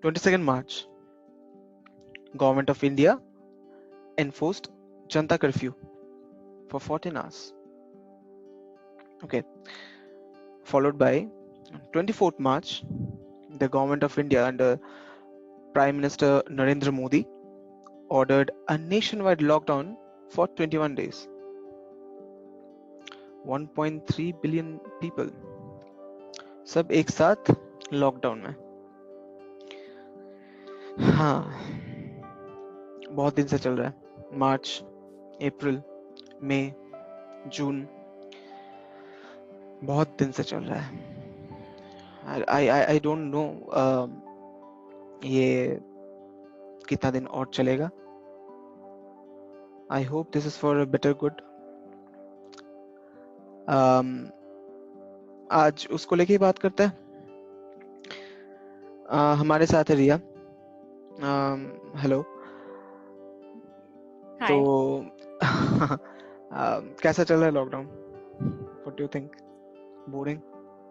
22nd March, Government of India enforced Janta curfew for 14 hours. Okay, followed by 24th March, the Government of India under Prime Minister Narendra Modi ordered a nationwide lockdown for 21 days. 1.3 billion people सब एक साथ lockdown में. हाँ, बहुत दिन से चल रहा है. मार्च, अप्रैल, मई, जून, बहुत दिन से चल रहा है. I don't know ये कितना दिन और चलेगा. I hope this is for a better good. आज उसको लेके ही बात करते हैं. हमारे साथ है रिया. हेलो. हाय. तो कैसा चल रहा है lockdown? What do you think? Boring?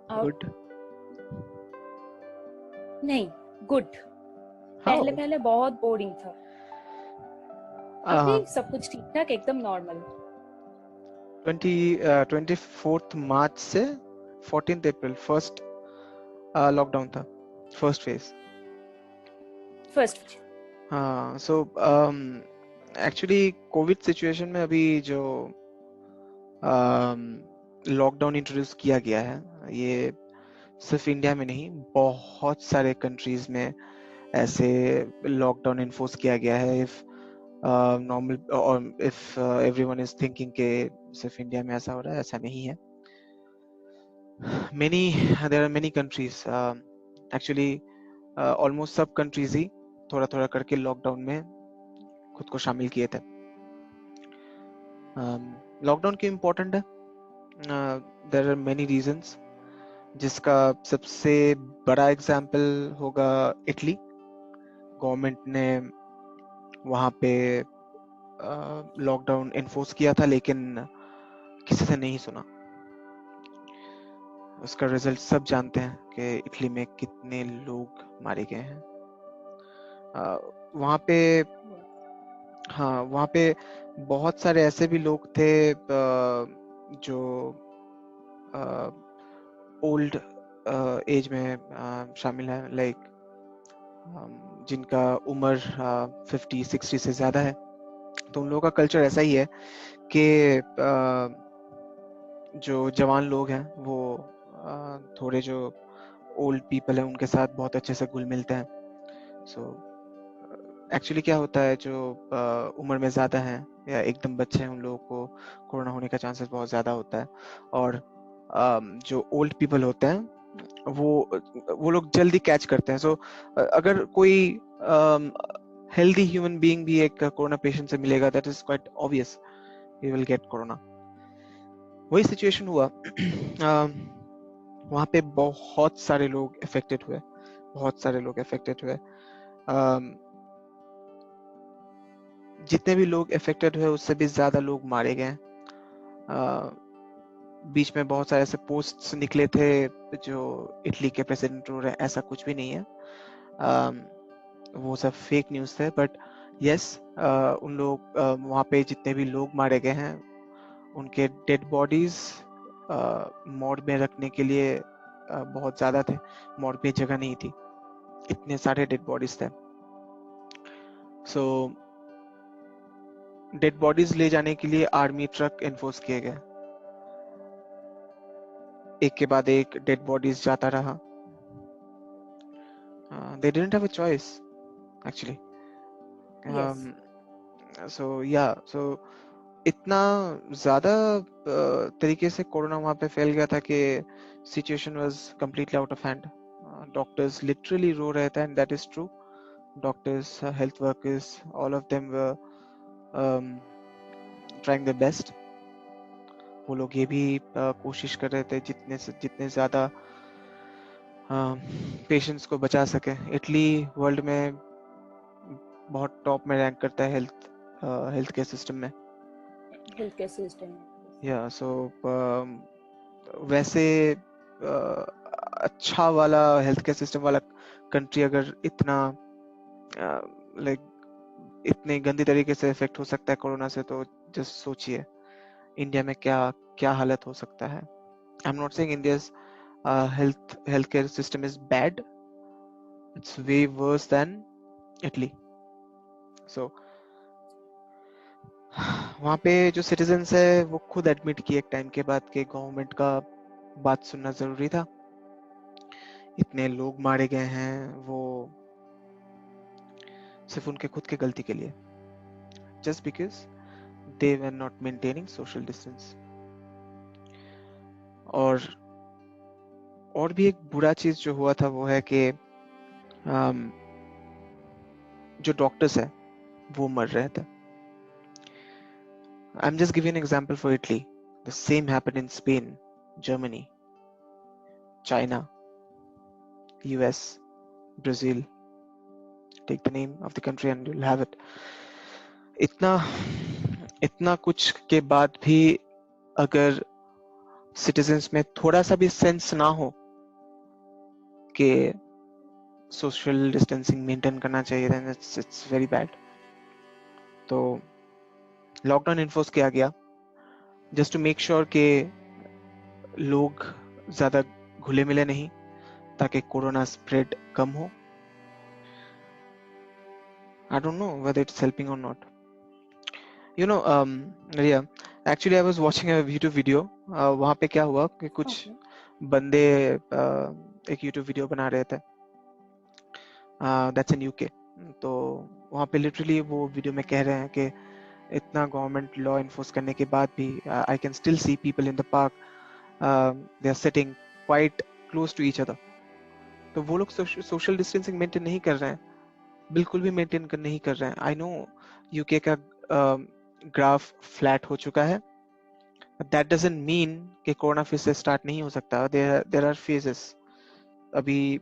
Good? नहीं, गुड. How? पहले बहुत बोरिंग था. अभी सब कुछ ठीक ठाक, एकदम नॉर्मल. 24th मार्च से 14th अप्रैल फर्स्ट लॉकडाउन था, फर्स्ट फेज. हाँ, सो एक्चुअली कोविड सिचुएशन में अभी जो लॉकडाउन इंट्रोड्यूस किया गया है, ये सिर्फ इंडिया में नहीं, बहुत सारे कंट्रीज में ऐसे लॉकडाउन इन्फोर्स किया गया है. इफ नॉर्मल और इफ एवरीवन इज थिंकिंग के सिर्फ इंडिया में ऐसा हो रहा है, ऐसा नहीं है. There are many countries, actually almost सब कंट्रीज ही थोड़ा थोड़ा करके लॉकडाउन में खुद को शामिल किए थे. लॉकडाउन क्यों इम्पोर्टेंट है? देयर आर मेनी रीजंस, जिसका सबसे बड़ा एग्जाम्पल होगा इटली. गवर्नमेंट ने वहाँ पे लॉकडाउन इन्फोर्स किया था, लेकिन किसी से नहीं सुना. उसका रिजल्ट सब जानते हैं कि इटली में कितने लोग मारे गए हैं. वहाँ पे बहुत सारे ऐसे भी लोग थे जो ओल्ड एज में शामिल हैं, लाइक जिनका उम्र 50-60 से ज्यादा है. तो उन लोगों का कल्चर ऐसा ही है कि जो जवान लोग हैं वो थोड़े जो ओल्ड पीपल हैं उनके साथ बहुत अच्छे से घुल मिलते हैं. सो एक्चुअली क्या होता है, जो उम्र में ज्यादा हैं या एकदम बच्चे हैं, उन लोगों को कोरोना होने का चांसेस बहुत ज्यादा होता है. और जो ओल्ड पीपल होते हैं वो लोग जल्दी कैच करते हैं. सो अगर कोई हेल्दी ह्यूमन बीइंग भी एक कोरोना पेशेंट से मिलेगा, that is quite obvious he will get corona. वही सिचुएशन हुआ. वहाँ पे बहुत सारे लोग अफेक्टेड हुए. जितने भी लोग अफेक्टेड हुए उससे भी ज्यादा लोग मारे गए. बीच में बहुत सारे ऐसे पोस्ट्स निकले थे जो इटली के प्रेसिडेंट रो रहे हैं, ऐसा कुछ भी नहीं है. वो सब फेक न्यूज थे. बट यस, उन लोग वहाँ पे जितने भी लोग मारे गए हैं उनके डेड बॉडीज मॉर्ग में रखने के लिए बहुत ज्यादा थे. मॉर्ग में जगह नहीं थी, इतने सारे डेड बॉडीज थे. सो डेड बॉडीज ले जाने के लिए आर्मी ट्रक एनफोर्स किए गए. एक के बाद एक डेड बॉडीज जाता रहा. They didn't have a choice actually. Yes. So इतना ज्यादा तरीके से कोरोना वहां पे फैल गया था कि situation was completely out of hand. Doctors literally रो रहे थे, and that is true. Doctors, health workers, all of them were trying their best. वो लोग ये भी कोशिश कर रहे थे जितने ज्यादा पेशेंट्स को बचा सके. इटली वर्ल्ड में बहुत टॉप में रैंक करता है हेल्थ केयर सिस्टम में. या सो वैसे अच्छा वाला हेल्थ केयर सिस्टम वाला कंट्री अगर इतना लाइक इतने गंदी तरीके से इफेक्ट हो सकता है कोरोना से, तो जस्ट सोचिए इंडिया में क्या क्या हालत हो सकता है. I am not saying India's healthcare system is bad. It's way worse than Italy. So वहाँ पे जो सिटीजन्स है वो खुद एडमिट किए एक टाइम के बाद कि गवर्नमेंट का बात सुनना जरूरी था. इतने लोग मारे गए हैं वो सिर्फ उनके खुद की गलती के लिए, just because they were not maintaining social distance. और भी एक बुरा चीज जो हुआ था वो है कि जो डॉक्टर्स है वो मर रहे थे. I'm just giving an example for Italy. The same happened in Spain, Germany, China, US, Brazil. Take the name of the country and you'll have it. इतना इतना कुछ के बाद भी अगर सिटीजन्स में थोड़ा सा भी सेंस ना हो कि सोशल डिस्टेंसिंग मेंटेन करना चाहिए, then it's very bad. तो लॉकडाउन इन्फोर्स किया गया जस्ट टू मेक श्योर कि लोग ज्यादा घुले मिले नहीं, ताकि कोरोना स्प्रेड कम हो. I don't know whether it's helping or not. Riya, actually I was watching a YouTube video. वहाँ पे क्या हुआ कि कुछ Okay. बंदे एक YouTube वीडियो बना रहे थे. That's in UK. तो वहाँ पे लिटरली वो वीडियो में कह रहे हैं कि इतना गवर्नमेंट लॉ इन्फोर्स करने के बाद भी I can still see people in the park, they are sitting quite close to each other. तो वो लोग सोशल डिस्टेंसिंग मेंटेन नहीं कर रहे हैं, बिल्कुल भी मेंटेन नहीं कर रहे हैं. आई नो यूके का ग्राफ फ्लैट हो चुका है, दैट डजंट मीन कि कोरोना फिर से स्टार्ट नहीं हो सकता. There are phases. अभी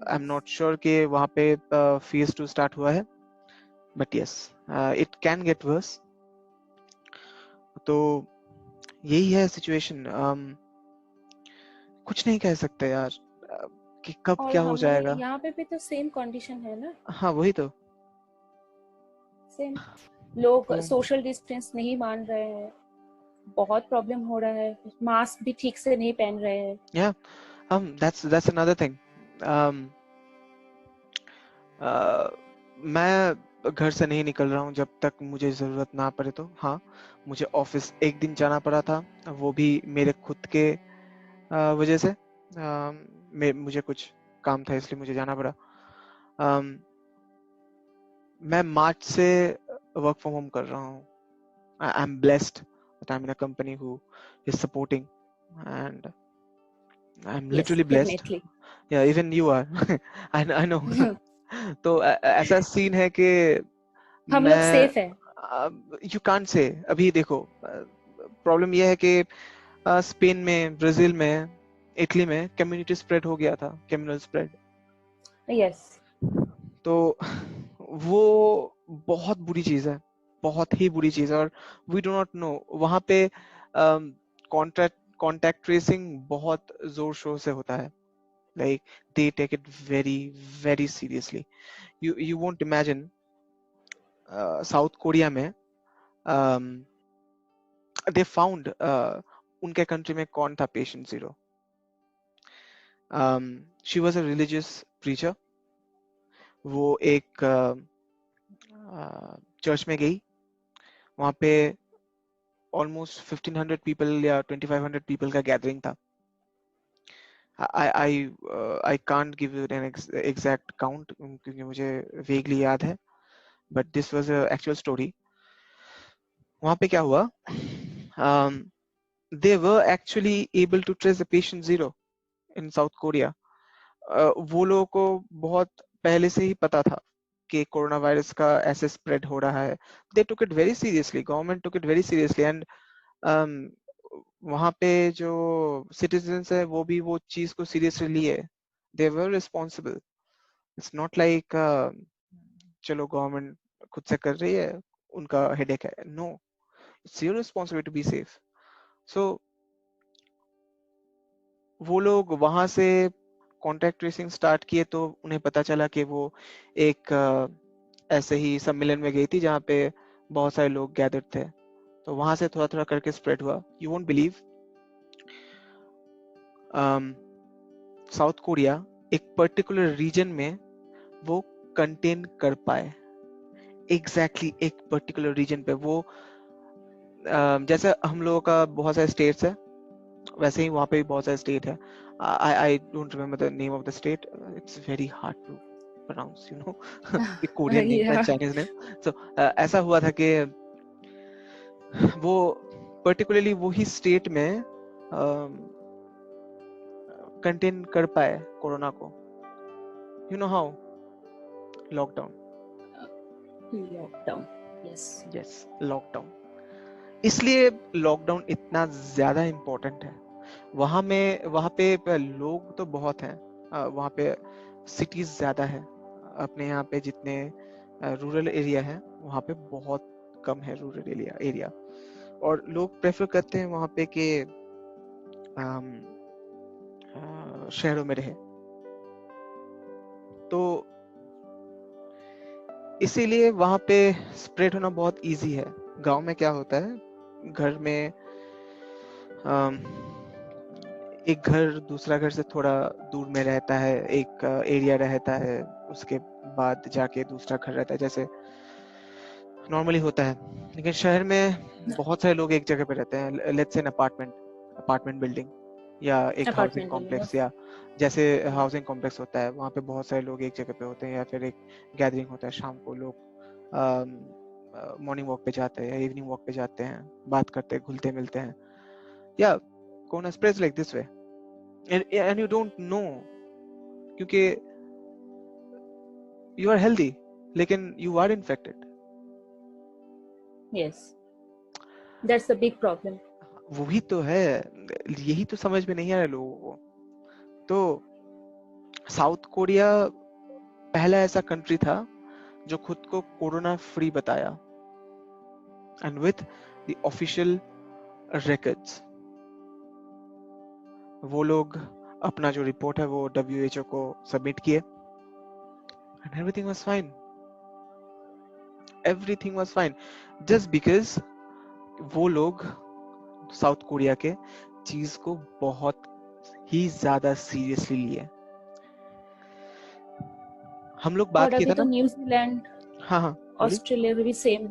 आई एम नॉट श्योर कि वहाँ पे फेज 2 स्टार्ट हुआ है, but yes it can get worse. तो यही है सिचुएशन. कुछ नहीं कह सकते यार कि कब और क्या हो हमें जाएगा. यहाँ पे भी तो सेम कंडीशन है ना. हाँ वही तो. सेम लोग तो सोशल डिस्टेंस नहीं मान रहे हैं, बहुत प्रॉब्लम हो रहा है, मास्क भी ठीक से नहीं पहन रहे हैं. yeah, that's another thing. मैं घर से नहीं निकल रहा हूँ जब तक मुझे जरूरत ना पड़े. तो हाँ, मुझे ऑफिस एक दिन जाना पड़ा था, वो भी मेरे खुद के वजह से. मुझे कुछ काम था इसलिए मुझे जाना पड़ा. मैं मार्च से वर्क फ्रॉम होम कर रहा हूँ. I am blessed that I am in a company who is supporting, and I am yes, literally blessed. Definitely. Yeah even you are. I know. तो ऐसा सीन है कि हम लोग मैं सेफ है. You can't say. अभी देखो प्रॉब्लम यह है कि स्पेन में, ब्राजील में, इटली में कम्युनिटी स्प्रेड हो गया था, कम्युनल स्प्रेड. यस. तो वो बहुत बुरी चीज है, बहुत ही बुरी चीज है. और वी डू नॉट नो वहां पे कॉन्टैक्ट कॉन्टैक्ट ट्रेसिंग बहुत जोर शोर से होता है. Like they take it very very seriously. You won't imagine South Korea में दे फाउंड उनके कंट्री में कौन था patient zero. She was a religious preacher. वो एक चर्च में गई, वहां पे ऑलमोस्ट 1500 पीपल या 2500 पीपल का गैदरिंग था. I can't give you an exact count क्योंकि मुझे vaguely याद है, but this was a actual story. वहां पे क्या हुआ, they were actually able to trace the patient zero in South Korea. वो लोगों को बहुत पहले से ही पता था कि कोरोना वायरस का ऐसे स्प्रेड हो रहा है. They took it very seriously. Government took it very seriously, and वहां पे जो सिटीजन्स है वो भी वो चीज को सीरियसली लिए. They were responsible. It's not like चलो गवर्नमेंट खुद से कर रही है, उनका हेडेक है. No, it's your responsibility to be safe. So वो लोग वहां से कॉन्टैक्ट ट्रेसिंग स्टार्ट किए तो उन्हें पता चला कि वो एक ऐसे ही सम्मेलन में गई थी जहाँ पे बहुत सारे लोग गैदर थे, तो वहां से थोड़ा थोड़ा करके स्प्रेड हुआ. You won't believe, south Korea एक पर्टिकुलर रीजन में वो कंटेन कर पाए. एग्जैक्टली एक पर्टिकुलर रीजन पे वो जैसे हम लोगों का बहुत सारे स्टेट्स है, वैसे ही वहाँ पे भी बहुत सारे स्टेट है. I don't remember the name of the state, it's very hard to pronounce, you know. Korean names and Yeah. Chinese name. So ऐसा हुआ था कि वो पर्टिकुलरली वही स्टेट में कंटेन कर पाए कोरोना को. You know how? Lockdown. Lockdown. Yes. Yes, lockdown. इसलिए लॉकडाउन इतना ज्यादा इम्पोर्टेंट है. वहां पे लोग तो बहुत हैं, वहां पे सिटीज ज्यादा है. अपने यहाँ पे जितने रूरल एरिया है वहां पे बहुत कम है रूरल एरिया. और लोग प्रेफर करते हैं वहां पे कि शहरों में रहे. तो इसीलिए वहां पे स्प्रेड होना बहुत इजी है. गांव में क्या होता है, घर में एक घर दूसरा घर से थोड़ा दूर में रहता है, एक एरिया रहता है, उसके बाद जाके दूसरा घर रहता है, जैसे नॉर्मली होता है. लेकिन शहर में बहुत सारे लोग एक जगह पे रहते हैं. Let's say an apartment building या एक housing Apartment building. Complex, Yes. या जैसे हाउसिंग कॉम्प्लेक्स होता है वहाँ पे बहुत सारे लोग एक जगह पे होते हैं, या फिर एक गैदरिंग होता है शाम को. लोग मॉर्निंग वॉक पे जाते हैं या इवनिंग वॉक पे जाते हैं, बात करते हैं, घुलते मिलते हैं. या corona spreads like this way and you don't know, क्योंकि यू आर हेल्दी लेकिन you are infected. Yes. That's the big problem. वही तो है, यही तो समझ में नहीं आ रहा है लोगों को. तो साउथ कोरिया पहला ऐसा कंट्री था जो खुद को कोरोना फ्री बताया, and with the official records. वो लोग अपना जो रिपोर्ट है वो WHO को सबमिट किए, and everything was fine. Everything was fine just because वो लोग साउथ कोरिया के चीज को बहुत ही ज्यादा सीरियसली लिए. हम लोग और बात अभी किए थे तो ना. न्यूजीलैंड, हाँ हाँ बोलिए. ऑस्ट्रेलिया में भी सेम.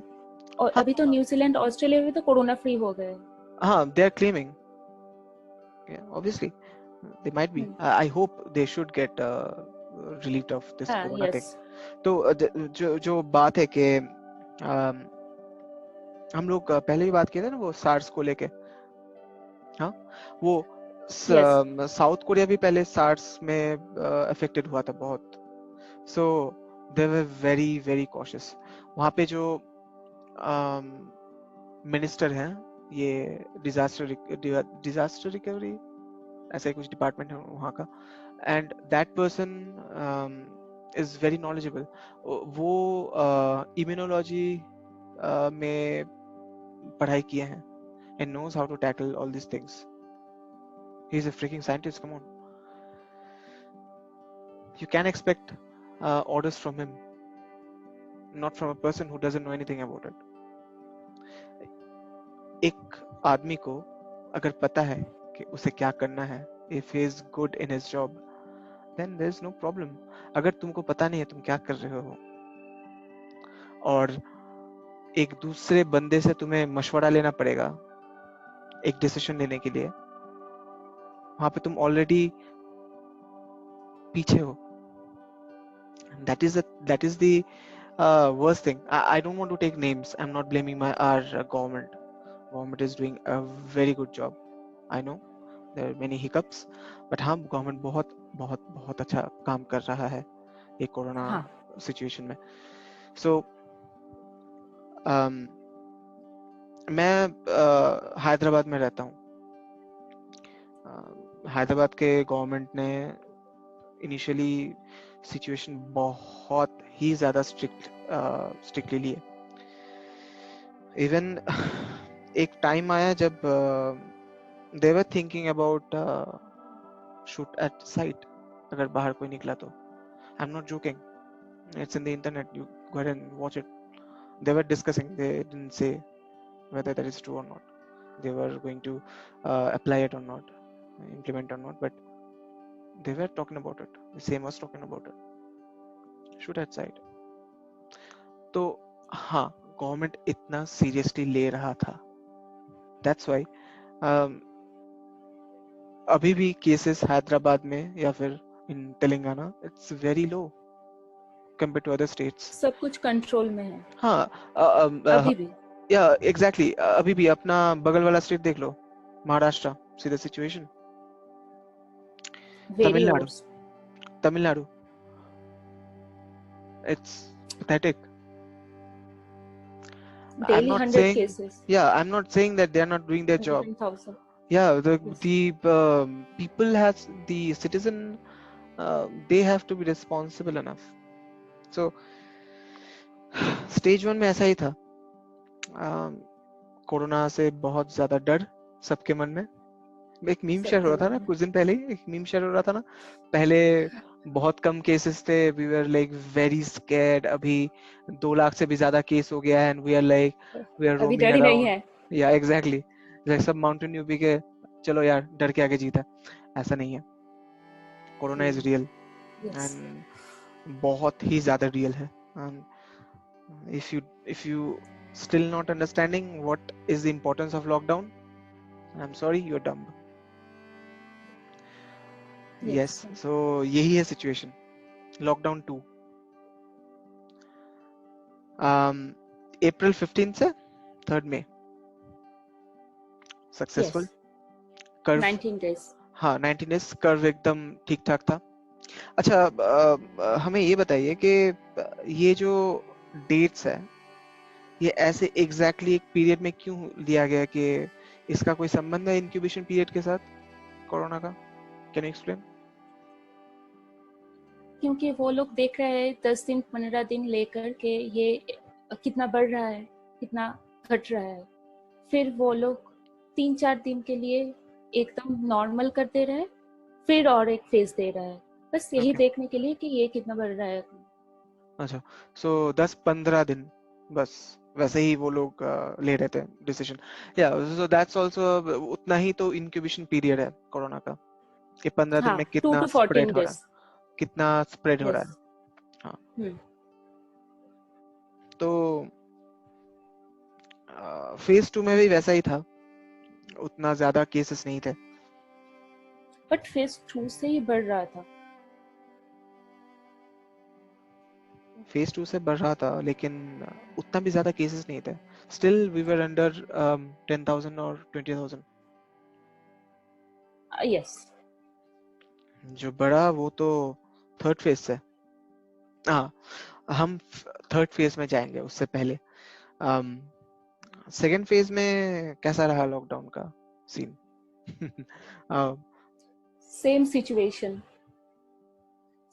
और हाँ अभी तो न्यूजीलैंड, ऑस्ट्रेलिया में भी तो कोरोना फ्री हो गए. हाँ, they are claiming. Yeah, obviously they might be. I hope they should get relieved of this हाँ. corona thing. Yes. तो जो बात है कि हम लोग पहले भी बात किए थे ना वो सार्स को लेके. हाँ, वो Yes. साउथ कोरिया भी पहले सार्स में अफेक्टेड हुआ था बहुत. सो दे वर वेरी वेरी कॉशियस. वहाँ पे जो मिनिस्टर हैं, ये डिजास्टर रिकवरी ऐसा ही कुछ डिपार्टमेंट है वहाँ का, and that person is very knowledgeable. वो इम्यूनोलॉजी में पढ़ाई किए हैं and knows how to tackle all these things. He's a freaking scientist, come on. You can expect orders from him, not from a person who doesn't know anything about it. एक आदमी को अगर पता है कि उसे क्या करना है, if he is good in his job, then there is no problem. अगर तुमको पता नहीं है तुम क्या कर रहे हो और एक दूसरे बंदे से तुम्हें मशवरा लेना पड़ेगा एक डिसीजन लेने के लिए, वहां पे तुम ऑलरेडी पीछे हो. That is the worst thing. I don't want to take names. I'm not blaming our government. Government is doing a very good job. I know there are many hiccups, but हाँ government बहुत बहुत बहुत अच्छा काम कर रहा है ये कोरोना हाँ. सिचुएशन में. So मैं हैदराबाद में रहता हूँ. हैदराबाद के गवर्नमेंट ने इनिशियली सिचुएशन बहुत ही ज्यादा स्ट्रिक्टली लिए. इवन एक टाइम आया जब they were thinking about shoot at site. अगर बाहर कोई निकला तो। I am not joking, it's in the internet, you go ahead and watch it. They were discussing, they didn't say whether that is true or not, they were going to apply it or not, implement or not, but they were talking about it, the same was talking about it, shoot at side. तो हाँ, government इतना seriously ले रहा था, that's why अभी भी cases Hyderabad में या फिर in Telangana it's very low compare to other states. सब कुछ कंट्रोल में है हाँ, अभी भी। या एग्जैक्टली अभी भी अपना बगल वाला स्टेट देख लो, Maharashtra, see the situation. Very Tamil Nadu, worse. Tamil Nadu, it's pathetic. I'm daily not 100 saying, cases, yeah, I'm not saying that they're not doing their job. 110,000। Yeah, Yes. the people has the citizen, they have to be responsible enough. So stage 1 में ऐसा ही था, corona से बहुत ज्यादा डर सबके मन में। एक मीम शेयर हो रहा था ना कुछ दिन पहले ही, एक मीम शेयर हो रहा था ना, पहले बहुत कम केसेस थे, we were like very scared, अभी 2 लाख से भी ज्यादा केस हो गया है एंड वी आर अभी रोमिंग डर ही नहीं अराउंड। है। या एग्जैक्टली, लाइक सब माउंटेन यूपी के, चलो यार डर के आगे जीता। ऐसा नहीं है, corona is real Yes. And बहुत ही ज्यादा रियल है। if you still not understanding what is the importance of lockdown, I'm sorry, you're dumb. Yes, so यही है situation. Lockdown 2 April 15 से 3rd May successful. Yes. Curve 19 days। हाँ 19 days, curve एकदम ठीक ठाक था। अच्छा, हमें ये बताइए कि ये जो डेट्स है ये ऐसे एग्जैक्टली एक पीरियड में क्यों लिया गया, कि इसका कोई संबंध है इंक्यूबेशन पीरियड के साथ कोरोना का? Can you explain? क्योंकि वो लोग देख रहे हैं 10 दिन 15 दिन लेकर के ये कितना बढ़ रहा है, कितना घट रहा है, फिर वो लोग 3-4 दिन के लिए एकदम नॉर्मल कर दे रहे हैं, फिर और एक फेज दे रहा है, बस यही Okay. देखने के लिए कि ये कितना बढ़ रहा है। अच्छा, सो 10-15 दिन बस वैसे ही वो लोग ले रहे थे डिसीजन। या सो दैट्स आल्सो, उतना ही तो इंक्यूबेशन पीरियड है कोरोना का, कि 15 दिन हाँ, में 2 कितना to 14 स्प्रेड हो रहा days। है, कितना स्प्रेड हो रहा Yes। है। हाँ, हम्म। तो फेज 2 में भी वैसा ही था, उतना ज्यादा केसेस नहीं थे। बट फेज 2 से ही बढ़ रहा था। फेज 2 से बढ़ रहा था लेकिन उतना भी ज्यादा केसेस नहीं थे, स्टिल वी वर अंडर 10,000 और 20,000। यस। जो बढ़ा वो तो थर्ड फेज से। हाँ, हम थर्ड फेज में जाएंगे, उससे पहले सेकेंड फेज में कैसा रहा लॉकडाउन का सीन? सेम सिचुएशन,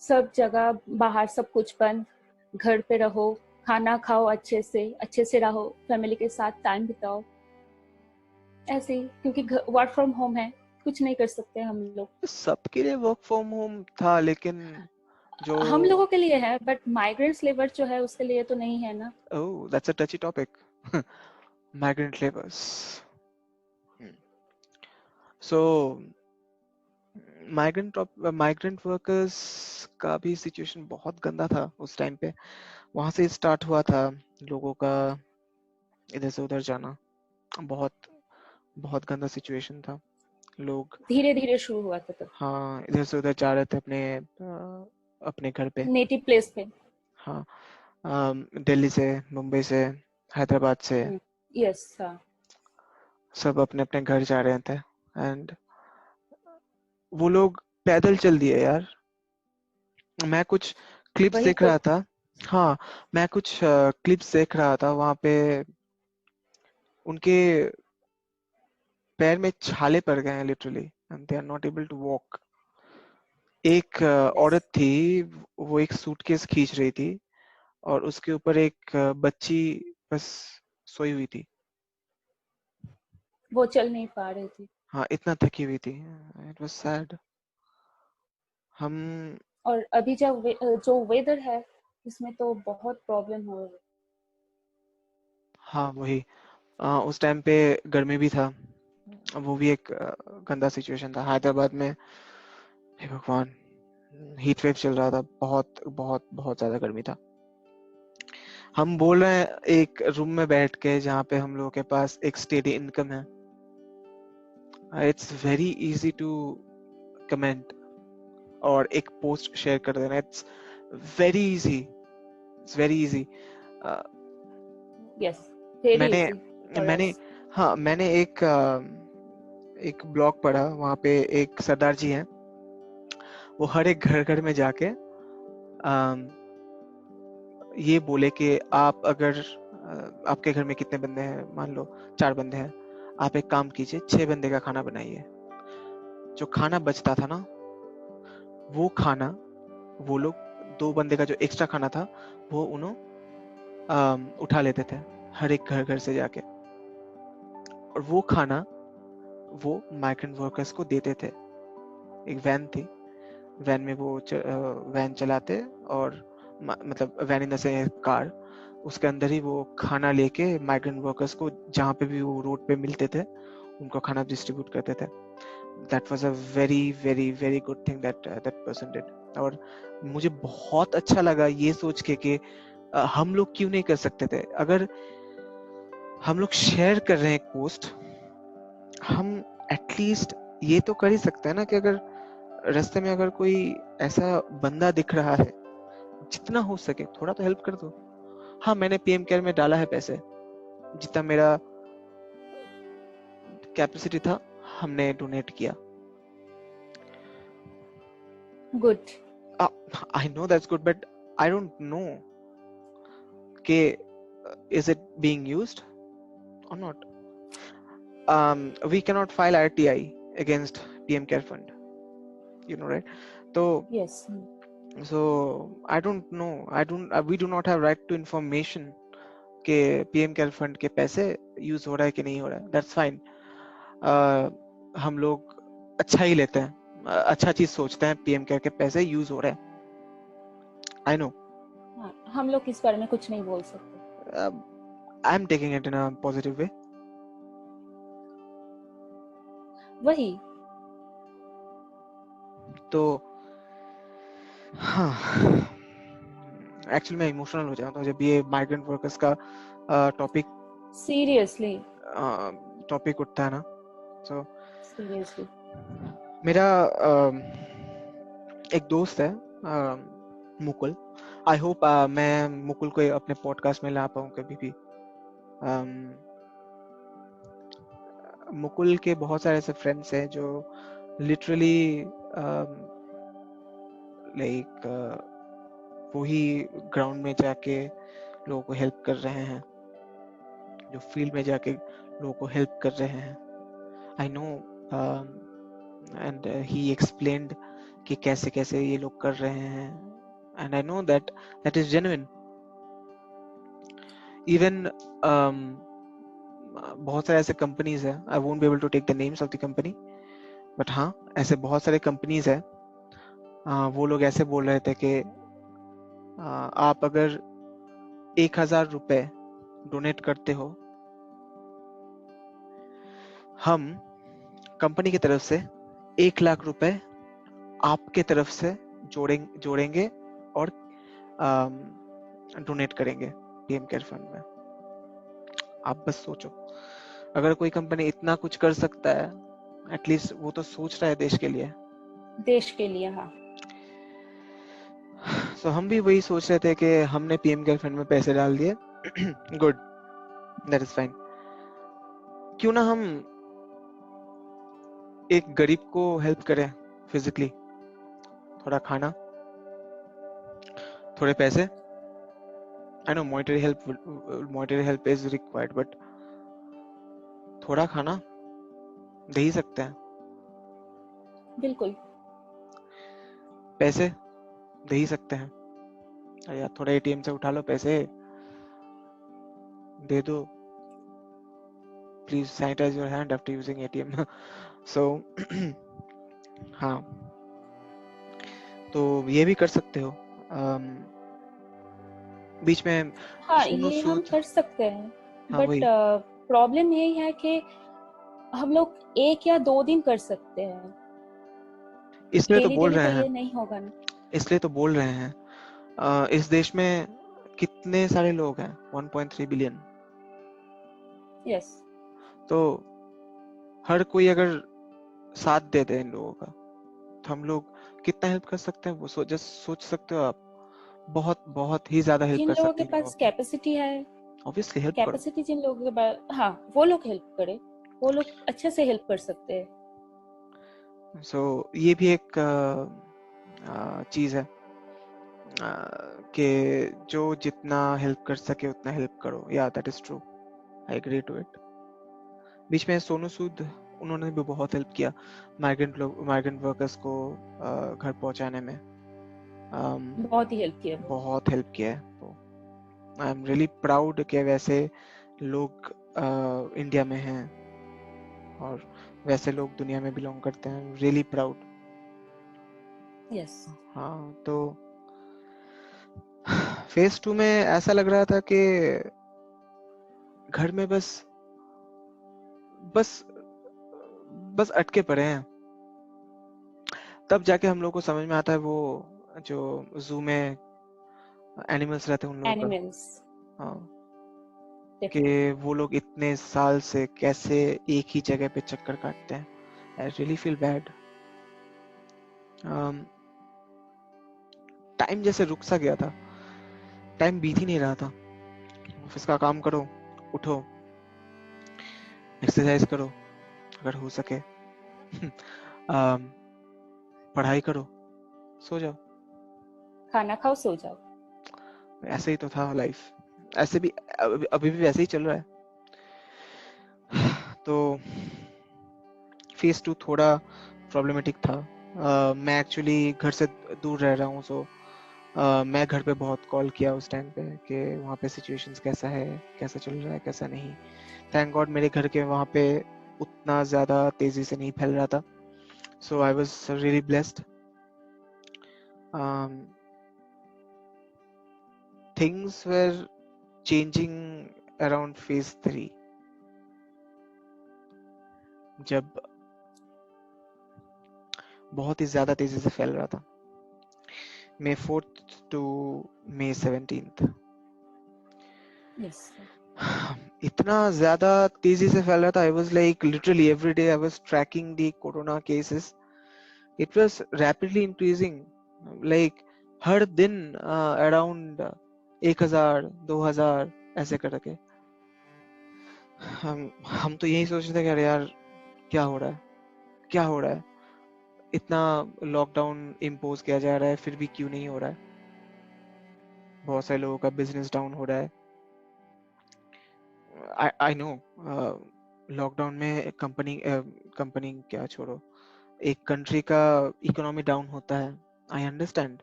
सब जगह बाहर सब कुछ बंद, घर पे रहो, खाना खाओ, अच्छे से रहो, फैमिली के साथ टाइम बिताओ, ऐसे ही, क्योंकि वर्क फ्रॉम होम है, कुछ नहीं कर सकते हम लोग। सबके लिए वर्क फ्रॉम होम था, लेकिन जो हम लोगों के लिए है, बट माइग्रेंट्स लेबर जो है उसके लिए तो नहीं है ना। Oh, that's a touchy topic, migrant labours. So migrant workers का भी सिचुएशन बहुत गंदा था उस टाइम पे, वहां से स्टार्ट हुआ था लोगों का इधर से उधर जाना, बहुत बहुत गंदा सिचुएशन था। लोग धीरे धीरे शुरू हुआ था तब, हाँ इधर से उधर जा रहे थे अपने घर पे। नेटिव प्लेस पे। हाँ, दिल्ली से, मुंबई से, हैदराबाद से, यस। हाँ, सब अपने अपने घर जा रहे थे एंड वो लोग पैदल चल दिए यार। मैं कुछ क्लिप्स वही देख तो। रहा था, हाँ मैं कुछ क्लिप्स देख रहा था, वहां पे उनके पैर में छाले पड़ गए हैं literally and they are not able to walk. एक यस, औरत थी, वो एक सूटकेस खींच रही थी और उसके ऊपर एक बच्ची बस सोई हुई थी। वो चल नहीं पा रही थी। हाँ, इतना थकी हुई थी, इट वाज सैड। हम और अभी जो वेदर है इसमें तो बहुत प्रॉब्लम हो रही है। हाँ वही, उस टाइम पे गर्मी भी था, वो भी एक गंदा सिचुएशन था हैदराबाद में। हे भगवान, हीट वेव चल रहा था, बहुत बहुत बहुत ज्यादा गर्मी था। हम बोल रहे हैं एक रूम में बैठ के जहाँ पे हम लोगों के पास एक स्टेडी इनकम है, it's very easy to comment और एक पोस्ट शेयर कर देना, it's very easy, it's very easy. Yes, very मैंने इजी फॉर मैंने अस। हाँ, मैंने एक ब्लॉग पढ़ा, वहाँ पे एक सरदार जी हैं, वो हर एक घर घर में जाके अम, ये बोले कि आप अगर आपके घर में कितने बंदे हैं, मान लो 4 बंदे हैं, आप एक काम कीजिए, 6 बंदे का खाना बनाइए। जो खाना बचता था ना, वो खाना वो लोग, 2 बंदे का जो एक्स्ट्रा खाना था, वो उठा लेते थे हर एक घर घर से जाके, और वो खाना वो माइग्रेंट वर्कर्स को देते थे। एक वैन थी, वैन में वो वैन चलाते, और मतलब van in the sense car, उसके अंदर ही वो खाना लेके माइग्रेंट वर्कर्स को जहाँ पे भी वो रोड पे मिलते थे उनको खाना डिस्ट्रीब्यूट करते थे। That was a very very very good thing that that person did. और मुझे बहुत अच्छा लगा ये सोच के कि हम लोग क्यों नहीं कर सकते थे। अगर हम लोग शेयर कर रहे हैं एक पोस्ट, हम एटलीस्ट ये तो कर ही सकते हैं ना कि अगर रास्ते में अगर कोई ऐसा बंदा दिख रहा है, जितना हो सके थोड़ा तो हेल्प कर दो। हाँ, मैंने पीएम केयर में डाला है पैसे, जितना मेरा कैपेसिटी था हमने डोनेट किया। Good. I know that's good, but I don't no कि is it being used or not. We cannot file RTI against PM Care Fund, you know, right? So yes. I don't know, we do not have right to information के PM Care Fund के पैसे use हो रहा है कि नहीं हो रहा है। That's fine. हम लोग अच्छा ही लेते हैं, अच्छा चीज सोचते हैं, PM Care के पैसे यूज हो रहे हैं, I know. हाँ, हम लोग इस बारे में कुछ नहीं बोल सकते। I'm taking it in a positive way. वही। तो हाँ, एक्चुअली मैं इमोशनल हो जाता हूँ जब ये माइग्रेंट वर्कर्स का टॉपिक सीरियसली। उठता है ना। So seriously. मेरा एक दोस्त है, मुकुल। आई होप मैं मुकुल को अपने पॉडकास्ट में ला पाऊँ कभी भी। मुकुल के बहुत सारे ऐसे फ्रेंड्स हैं जो लिटरली लाइक वही ग्राउंड में जाके लोगों को हेल्प कर रहे हैं, जो फील्ड में जाके लोगों को हेल्प कर रहे हैं। I know, and he explained कि कैसे कैसे ये लोग कर रहे हैं, and I know that that is genuine. Even बहुत सारे ऐसे कंपनीज हैं, I won't be able to take the names of the company, but हाँ, ऐसे बहुत सारे कंपनीज हैं, वो लोग ऐसे बोल रहे थे कि आप अगर 1,000 रुपए डोनेट करते हो, हम कंपनी की तरफ से 1,00,000 रुपए आपके तरफ से जोड़ेंगे और डोनेट करेंगे पीएम केयर फंड में। आप बस सोचो, अगर कोई कंपनी इतना कुछ कर सकता है, एटलीस्ट वो तो सोच रहा है देश के लिए। देश के लिए, हाँ। तो हम भी वही सोच रहे थे कि हमने पीएम केयर फंड में पैसे डाल दिए, गुड, दैट इज फाइन। क्यों ना हम एक गरीब को हेल्प करें फिजिकली, थोड़ा खाना, थोड़े पैसे। I know monetary help is required, but थोड़ा खाना दे ही सकते हैं, बिल्कुल। पैसे दे ही सकते हैं। अरे यार, थोड़ा एटीएम से उठा लो पैसे, दे दो। Please sanitize your hand after using ATM. So हाँ, तो ये भी कर सकते हो। बीच में हाँ, सोनू ये हम सूद, कर सकते हैं, हाँ बट वही, प्रॉब्लम यही है कि हम लोग 1 या 2 दिन कर सकते हैं, इसलिए तो डेली बोल डेली रहे तो हैं, ये नहीं होगा ना। इसलिए तो बोल रहे हैं। इस देश में कितने सारे लोग हैं, 1.3 बिलियन। यस। तो हर कोई अगर साथ दे दे इन लोगों का, तो हम लोग कितना हेल्प कर सकते हैं, वो जस्ट सोच सकते हो आप। बहुत बहुत ही ज्यादा हेल्प जिन कर लोगों सकते के हैं इन लोगों पास की। कैपेसिटी है, ऑब्वियसली हेल्प करो। कैपेसिटी जिन लोगों के पास, हाँ, वो लोग हेल्प करे, वो लोग अच्छे से हेल्प कर सकते हैं। सो ये भी एक चीज है, कि जो जितना हेल्प कर सके उतना हेल्प करो। Yeah that is true, I agree to it. बीच में सोनू सूद, उन्होंने भी बहुत हेल्प किया माइग्रेंट वर्कर्स को घर पहुंचाने में। बहुत ही हेल्प किया वो। बहुत हेल्प किया है। तो आई एम रियली प्राउड कि वैसे लोग इंडिया में हैं और वैसे लोग दुनिया में बिलोंग करते हैं। Really proud. यस। हाँ, तो फेज 2 में ऐसा लग रहा था कि घर में बस बस बस अटके पड़े हैं। तब जाके हम लोग को समझ में आता है वो जो जू में एनिमल्स रहते हैं उन लोगों का। एनिमल्स। हाँ, कि डेफिनेटली। वो लोग इतने साल से कैसे एक ही जगह पे चक्कर काटते हैं। I really feel bad. Time जैसे रुक सा गया था, टाइम बीत ही नहीं रहा था। ऑफिस का काम करो, उठो, एक्सरसाइज करो अगर हो सके, अम, पढ़ाई करो, सो जाओ। खाना खाओ, सो जाओ। ऐसे ही तो था लाइफ। ऐसे भी अभी भी वैसे ही चल रहा है। तो फेज 2 थोड़ा प्रॉब्लमेटिक था। मैं एक्चुअली घर से दूर रह रहा हूँ, सो मैं घर पे बहुत कॉल किया उस टाइम पे कि वहाँ पे सिचुएशंस कैसा है, कैसा चल रहा है, कैसा नहीं। थैंक गॉड मेरे घर के वहाँ पे उतना ज़्यादा तेज़ी से नहीं फैल रहा था, so I was really blessed. Things were changing around phase 3, जब बहुत ही ज़्यादा तेज़ी से फैल रहा था। May 4th to May 17th, यस। इतना ज्यादा तेजी से फैल रहा था। I was like literally every day I was tracking the corona cases. It was rapidly increasing, like हर दिन अराउंड 1,000 2,000 ऐसे करके। हम तो यही सोच रहे थे कि अरे यार, क्या हो रहा है, क्या हो रहा है, इतना लॉकडाउन इम्पोज किया जा रहा है फिर भी क्यों नहीं हो रहा है। बहुत सारे लोगों का बिजनेस डाउन हो रहा है। आई नो लॉकडाउन में कंपनी क्या छोड़ो, एक कंट्री का इकोनॉमी डाउन होता है, आई अंडरस्टैंड।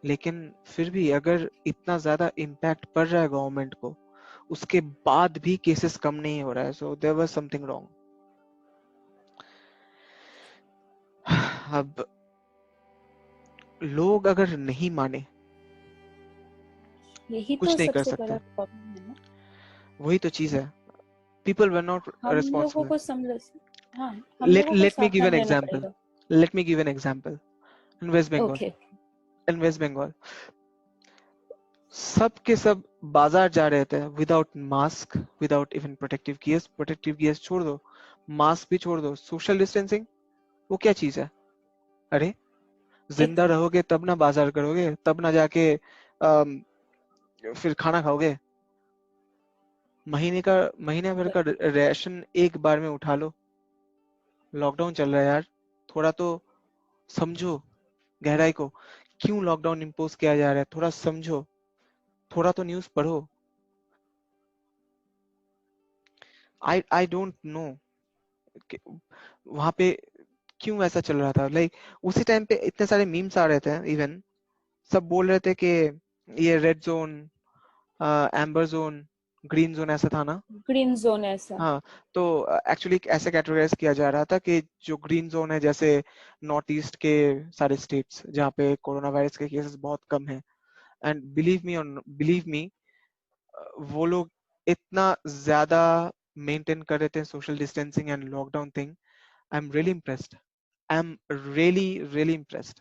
लेकिन फिर भी अगर इतना ज्यादा इम्पैक्ट पड़ रहा है गवर्नमेंट को, उसके बाद भी केसेस कम नहीं हो रहा है, so there was something wrong. अब लोग अगर नहीं माने, यही कुछ तो नहीं कर सबसे सकते। बड़ा प्रॉब्लम है ना। वही तो चीज है, पीपल वर नॉट हम लोगों रिस्पॉन्सिबल। को समझ, हाँ, हम लोगों को लेट मी गिव सावधान एन रहना एग्जांपल, पड़ेगा। Let me give an example. In west Bengal, okay. In west Bengal सब के सब बाजार जा रहे थे without mask, without even protective gears. Protective gears छोड़ दो, मास्क भी छोड़ दो, सोशल डिस्टेंसिंग वो क्या चीज है? अरे, एक जिंदा रहोगे तब ना बाजार करोगे, तब ना जाके फिर खाना खाओगे। महीने भर का राशन एक बार में उठा लो। लॉकडाउन चल रहा है यार, थोड़ा तो समझो गहराई को। क्यों लॉकडाउन इम्पोज किया जा रहा है, थोड़ा समझो, थोड़ा तो न्यूज़ पढ़ो। आई डोंट नो वहां पे क्यों ऐसा चल रहा था। लाइक उसी टाइम पे इतने सारे मीम्स आ रहे थे, इवन सब बोल रहे थे कि ये red zone, amber zone, green zone ऐसा था ना? ग्रीन जोन ऐसा। हाँ, तो एक्चुअली ऐसे कैटेगराइज किया जा रहा था कि जो ग्रीन जोन है, जैसे नॉर्थ ईस्ट के सारे स्टेट्स जहाँ पे कोरोना वायरस के केसेस बहुत कम हैं, एंड बिलीव मी, वो लोग इतना ज्यादा मेंटेन कर रहे थे social distancing and lockdown thing. I am really impressed, I am really really impressed.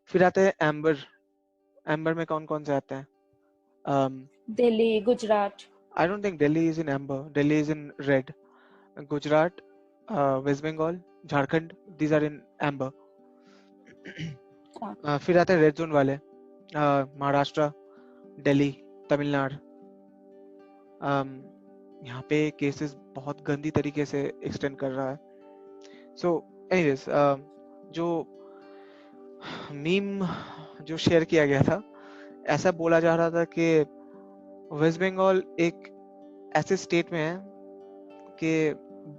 फिर आते हैं एम्बर। एम्बर में कौन कौन से आते हैं? Delhi, Gujarat. I don't think Delhi is in amber. Delhi is in red. Gujarat, West Bengal, Jharkhand, these are in amber. हाँ, फिर आते हैं रेड जोन वाले, महाराष्ट्र, दिल्ली, तमिलनाडु। यहाँ पे केसेस बहुत गंदी तरीके से एक्सटेंड कर रहा है। सो एनीवेज, जो मीम जो शेयर किया गया था, ऐसा बोला जा रहा था कि वेस्ट बंगाल एक ऐसे स्टेट में है कि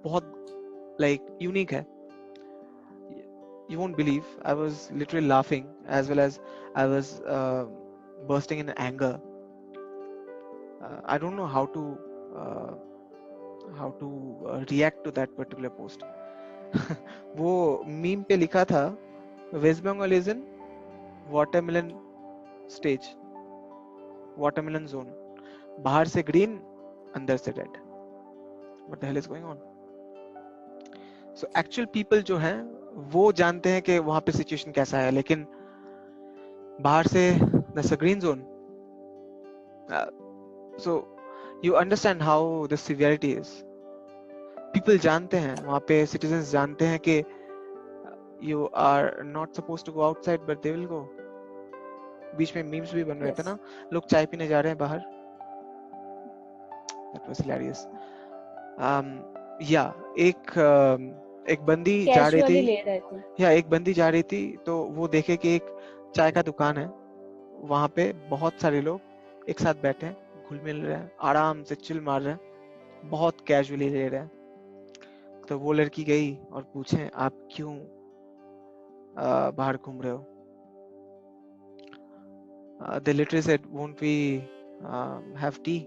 बहुत लाइक यूनिक है। You won't believe, I was literally laughing as well as I was bursting in anger. I don't know uh, how to react to that particular post. वो मीम पे लिखा था, west Bengal is in watermelon stage, watermelon zone, बाहर से green, अंदर से red. What the hell is going on? So actual people जो हैं वो जानते हैं कि वहां पे सिचुएशन कैसा है, लेकिन बाहर से that's a green zone. So you understand how the severity is. People जानते हैं, वहां पे सिटीजन्स जानते हैं कि you are not suppose to go outside but they will go. बीच में मीम्स भी बन रहे थे ना, लोग चाय पीने जा रहे हैं बाहर। That was hilarious. या एक बंदी जा रही कैजुअली थी, ले रहे थे। या एक बंदी जा रही थी तो वो देखे कि एक चाय का दुकान है, वहां पे बहुत सारे लोग एक साथ बैठे हैं, घुल मिल रहे हैं, आराम से चिल मार रहे हैं, बहुत कैजुअली ले रहे हैं। तो वो लड़की गई और पूछे, आप क्यों बाहर घूम रहे हो? They literally said, won't we have tea?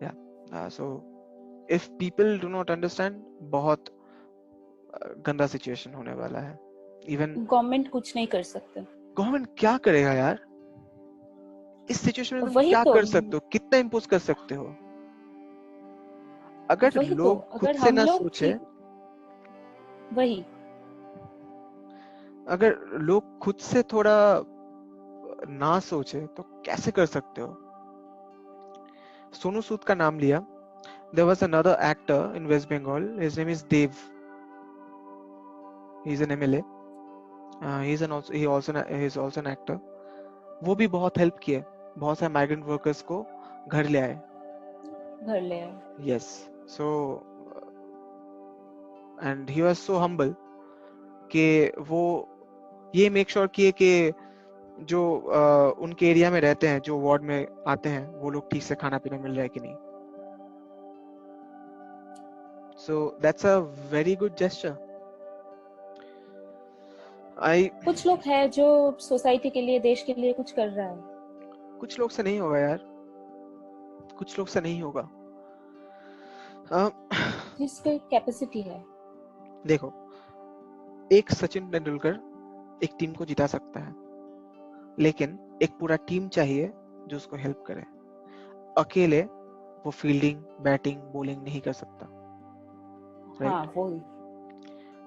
Yeah. So if people do not understand, बहुत गंदा सिचुएशन होने वाला है। इवन गवर्नमेंट कुछ नहीं कर सकते। गवर्नमेंट क्या करेगा यार इस सिचुएशन में? तुम वही क्या तो, कर सकते हो? कितना इम्पोज कर सकते हो? अगर वही तो, लोग खुद अगर से हम ना लोग सोचे, ठीक, वही, अगर लोग खुद से थोड़ा ना सोचे तो कैसे कर सकते हो? सोनू सूद का नाम लिया। There was another actor in West Bengal. His name is Dev. He's an MLA. He's also an actor. वो भी बहुत हेल्प किए, बहुत सारे माइग्रेंट वर्कर्स को घर ले आए। घर ले आए। Yes. So and he was so humble कि वो ये मेक श्योर किए कि जो उनके एरिया में रहते हैं, जो वार्ड में आते हैं, वो लोग ठीक से खाना पीना मिल रहा है कि नहीं। So that's a very good gesture. कुछ लोग हैं जो सोसाइटी के लिए, देश के लिए कुछ कर रहा है। कुछ लोग से नहीं होगा यार, कुछ लोग से नहीं होगा। जिसकी कैपेसिटी है। देखो, एक सचिन तेंदुलकर एक टीम को जिता सकता है, लेकिन एक पूरा टीम चाहिए जो उसको हेल्प करे। अकेले वो फील्डिंग, बैटिंग, बॉलिंग नहीं कर सकता। हाँ, राइट? वही।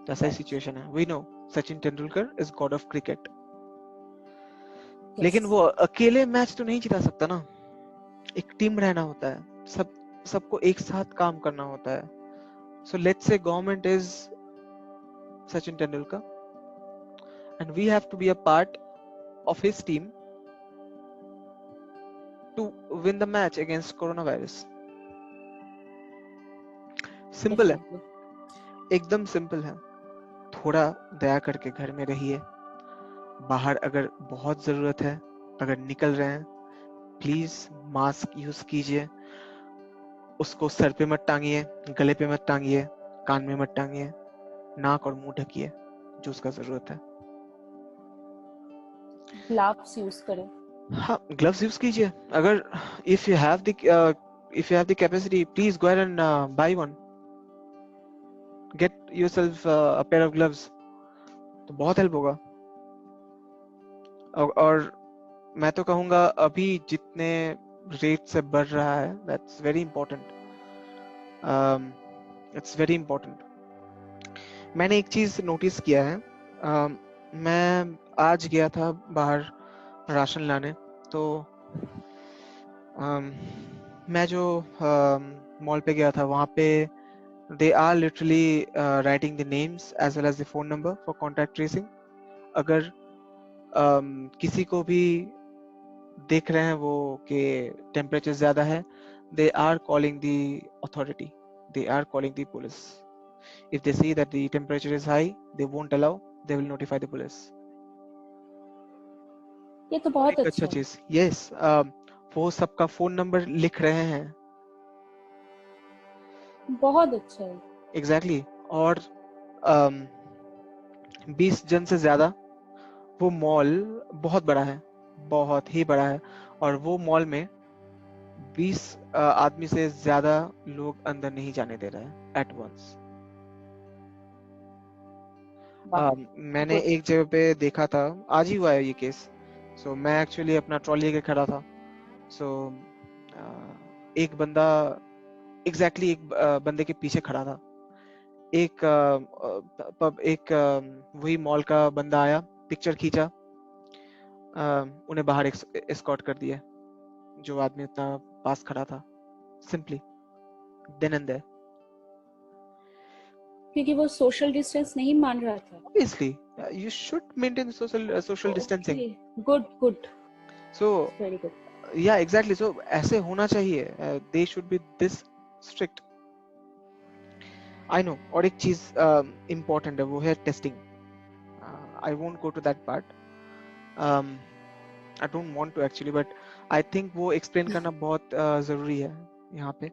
तो ऐसा ही सिचुएशन है। We know Sachin Tendulkar is god of cricket, लेकिन वो अकेले मैच तो नहीं जिता सकता ना। एक टीम रहना होता है, सबको एक साथ काम करना होता है। So let's say government is Sachin Tendulkar and we have to be a part of his team to win the match against coronavirus. Simple है, एकदम सिंपल है। थोड़ा दया करके घर में रहिए। बाहर अगर बहुत जरूरत है, अगर निकल रहे हैं, प्लीज मास्क यूज कीजिए। उसको सर पे मत टांगिए, गले पे मत टांगिए, कान में मत टांगिए, नाक और मुंह ढकिए जो उसका जरूरत है। ग्लव्स यूज करें। हाँ, ग्लव्स यूज कीजिए अगर if you have the capacity, please go ahead and by one, get yourself a pair of gloves, तो बहुत हेल्प होगा। और मैं तो कहूँगा अभी जितने रेट से बढ़ रहा है, that's very important, it's very important. मैंने एक चीज नोटिस किया है, मैं आज गया था बाहर राशन लाने, तो मैं जो मॉल पे गया था वहाँ पे they are literally writing the names as well as the phone number for contact tracing. अगर किसी को भी देख रहे हैं वो कि टेम्परेचर ज्यादा है, they are calling the authority, they are calling the police. If they see that the temperature is high, they won't allow, they will notify the police. ये तो और बहुत एक अच्छा अच्छा है। चीज, यस, वो सबका फोन नंबर लिख रहे हैं। बहुत अच्छा है। Exactly exactly. और 20 जन से ज्यादा, वो मॉल बहुत बड़ा है, बहुत ही बड़ा है, और वो मॉल में 20 आदमी से ज्यादा लोग अंदर नहीं जाने दे रहे हैं एट वंस। वाह, मैंने गुड। एक जगह पे देखा था, आज ही हुआ है ये केस। सो मैं एक्चुअली अपना ट्रॉली लेके खड़ा था, सो एक बंदा एग्जैक्टली एक बंदे के पीछे खड़ा था। एक वही मॉल का बंदा आया, पिक्चर खींचा, उन्हें बाहर एस्कॉर्ट कर दिया, जो आदमी इतना पास खड़ा था, सिंपली देन एंड देयर। क्योंकि वो सोशल डिस्टेंस नहीं मान रहा था। Obviously you should maintain social distancing. Okay, good good, so very good. Yeah exactly, so ऐसे होना चाहिए, they should be this strict. I know. और एक चीज इम्पोर्टेंट है, वो है testing. I won't go to that part, I don't want to actually, but I think वो एक्सप्लेन करना बहुत जरूरी है यहाँ पे।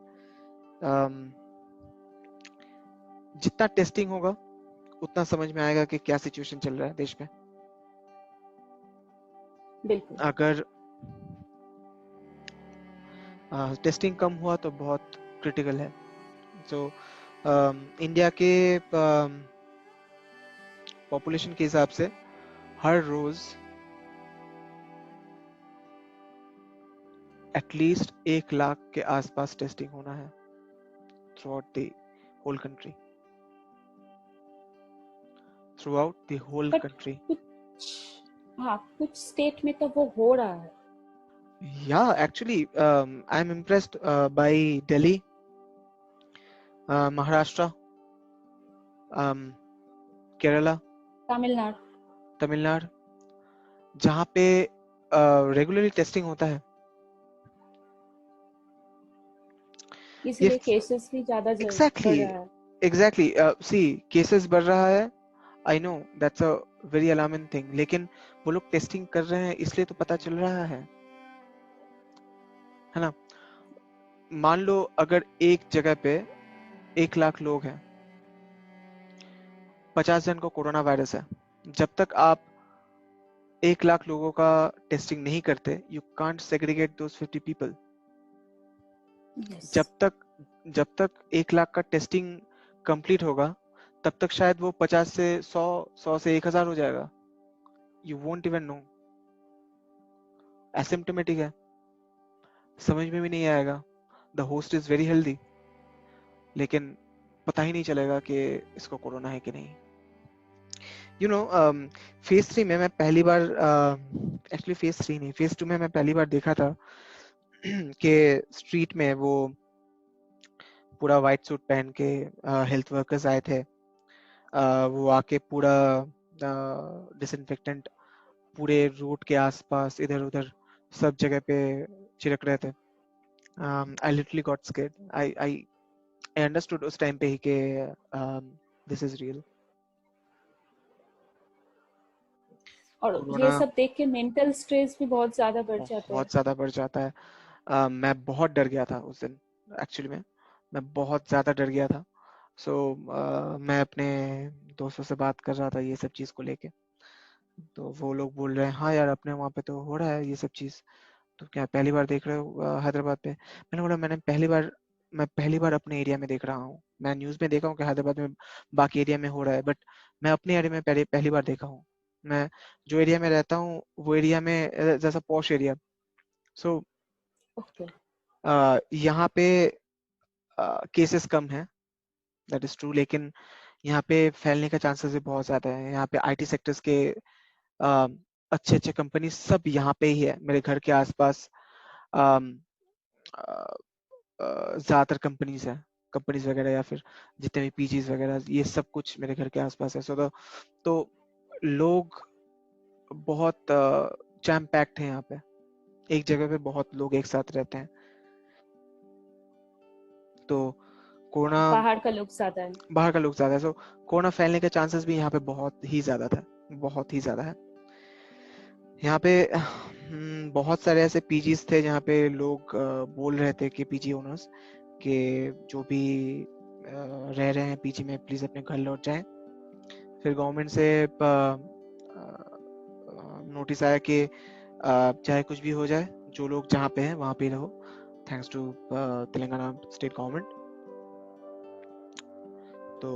जितना टेस्टिंग होगा उतना समझ में आएगा कि क्या सिचुएशन चल रहा है देश में। बिल्कुल। अगर टेस्टिंग कम हुआ तो बहुत क्रिटिकल है। तो इंडिया के पॉपुलेशन के हिसाब से हर रोज एटलीस्ट 1 लाख के आसपास टेस्टिंग होना है throughout the whole country, throughout the whole but country. कुछ, हाँ, कुछ स्टेट में तो वो हो रहा है। Yeah, actually, I'm impressed by Delhi, Maharashtra, Kerala, Tamil Nadu. Tamil Nadu, जहाँ पे रेगुलरली टेस्टिंग होता है। ये इसीलिए केसेस भी ज्यादा एग्जैक्टली बढ़ रहा है। एग्जैक्टली सी, केसेस बढ़ रहा है, I know that's a very alarming thing, लेकिन वो लोग टेस्टिंग कर रहे हैं इसलिए तो पता चल रहा है ना। मान लो अगर एक जगह पे 1 लाख लोग हैं, 50 जन को कोरोना वायरस है, जब तक आप 1 लाख लोगों का टेस्टिंग नहीं करते, you can't segregate those 50 people. Yes. जब तक 1 लाख का टेस्टिंग कंप्लीट होगा, तब तक शायद वो 50 से 100, 100 से 1000 हो जाएगा। You won't even know, asymptomatic है, समझ में भी नहीं आएगा, the host is very healthy, लेकिन पता ही नहीं चलेगा कि इसको कोरोना है कि नहीं। यू नो, फेज 3 में मैं पहली बार, एक्चुअली फेज 3 नहीं, फेज 2 में मैं पहली बार देखा था कि स्ट्रीट में वो पूरा व्हाइट सूट पहन के हेल्थ वर्कर्स आए थे, वो आके पूरा डिसइंफेक्टेंट पूरे रोड के आसपास इधर उधर सब जगह पे छिड़क रहे थे। I literally got scared, I understood उस टाइम पे ही कि दिस इज रियल। और ये कोरोना सब देख के मेंटल स्ट्रेस भी बहुत ज्यादा बढ़ जाता है। बहुत ज्यादा बढ़ जाता है। मैं बहुत डर गया था उस दिन, एक्चुअली में मैं बहुत ज्यादा डर गया था। सो मैं अपने दोस्तों से बात कर रहा था ये सब चीज को लेके, तो वो लोग बोल रहे हैं हाँ यार अपने वहाँ पे तो हो रहा है ये सब चीज़, तो क्या पहली बार देख रहे हो हैदराबाद पे? मैंने बोला मैं पहली बार अपने एरिया में देख रहा हूँ। मैं न्यूज़ में देखा हूँ कि हैदराबाद में बाकी एरिया में हो रहा है, बट मैं अपने एरिया में पहली बार देखा हूँ। मैं जो एरिया में रहता हूँ वो एरिया में जैसा पॉश एरिया, सो ओके। यहाँ पे केसेस कम है, दैट इज ट्रू, लेकिन यहाँ पे फैलने का चांसेस भी बहुत ज्यादा है। यहाँ पे आईटी सेक्टर्स के अच्छे अच्छे कंपनी सब यहाँ पे ही है, मेरे घर के आसपास। ज्यादातर कंपनीज वगैरह या फिर जितने भी पीजीज वगैरह, ये सब कुछ मेरे घर के आसपास है। तो लोग बहुत जैम पैक्ड है यहाँ पे, एक जगह पे बहुत लोग एक साथ रहते हैं। तो कोरोना, बाहर का लोग ज्यादा है। बाहर का लोग ज्यादा है, सो कोरोना फैलने के चांसेस भी यहाँ पे बहुत ही ज्यादा था, बहुत ही ज्यादा है। यहाँ पे बहुत सारे ऐसे पीजीज थे जहाँ पे लोग बोल रहे थे कि पीजी ओनर्स के जो भी रह रहे हैं पीजी में प्लीज अपने घर लौट जाएं। फिर गवर्नमेंट से नोटिस आया कि चाहे कुछ भी हो जाए, जो लोग जहाँ पे हैं वहाँ पे ही रहो, thanks to Telangana state government. तो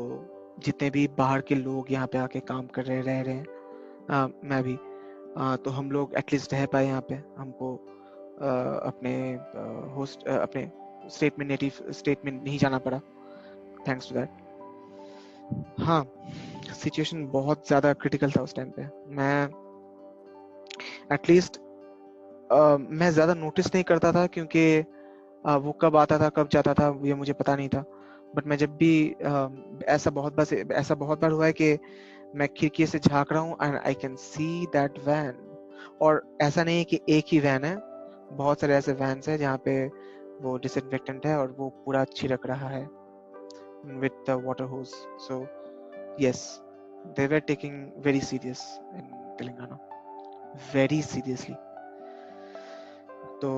जितने भी बाहर के लोग यहाँ पे आके काम कर रह रहे हैं, मैं भी, तो हम लोग एटलीस्ट रह पाए यहाँ पे। हमको अपने होस्ट अपने स्टेट में, नेटिव स्टेट में नहीं जाना पड़ा, थैंक्स टू दैट। हाँ, सिचुएशन बहुत ज़्यादा क्रिटिकल था उस टाइम पे। मैं एटलीस्ट मैं ज़्यादा नोटिस नहीं करता था, क्योंकि वो कब आता था कब जाता था ये मुझे पता नहीं था। बट मैं जब भी ऐसा बहुत बार हुआ है कि मैं खिड़की से झांक रहा हूँ and I can see that when. और ऐसा नहीं है कि एक ही वैन है, बहुत सारे ऐसे वैन्स हैं जहाँ पे वो डिसइंफेक्टेंट है और वो पूरा छिड़क रहा है with the water hose. So yes, they were taking very serious in Telangana, very seriously. तो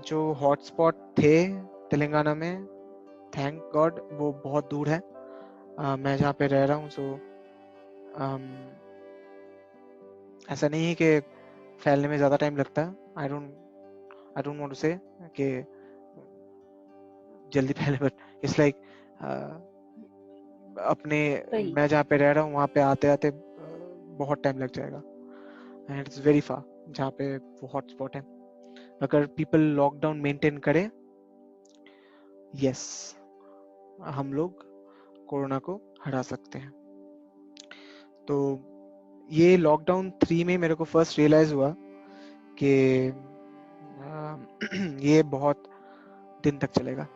जो हॉटस्पॉट थे तेलंगाना में, थैंक गॉड वो बहुत दूर है मैं जहाँ पे रह रहा हूँ। सो ऐसा नहीं है कि फैलने में ज़्यादा टाइम लगता है। आई डोंट वांट टू से कि जल्दी फैले, बट इट्स लाइक अपने वही। मैं जहाँ पे रह रहा हूँ वहाँ पे आते आते बहुत टाइम लग जाएगा, एंड इट्स वेरी फार जहाँ पे वो हॉटस्पॉट है। अगर पीपल लॉकडाउन मेंटेन करें, यस, हम लोग कोरोना को हरा सकते हैं। तो ये लॉकडाउन 3 में मेरे को फर्स्ट रियलाइज हुआ कि ये बहुत दिन तक चलेगा,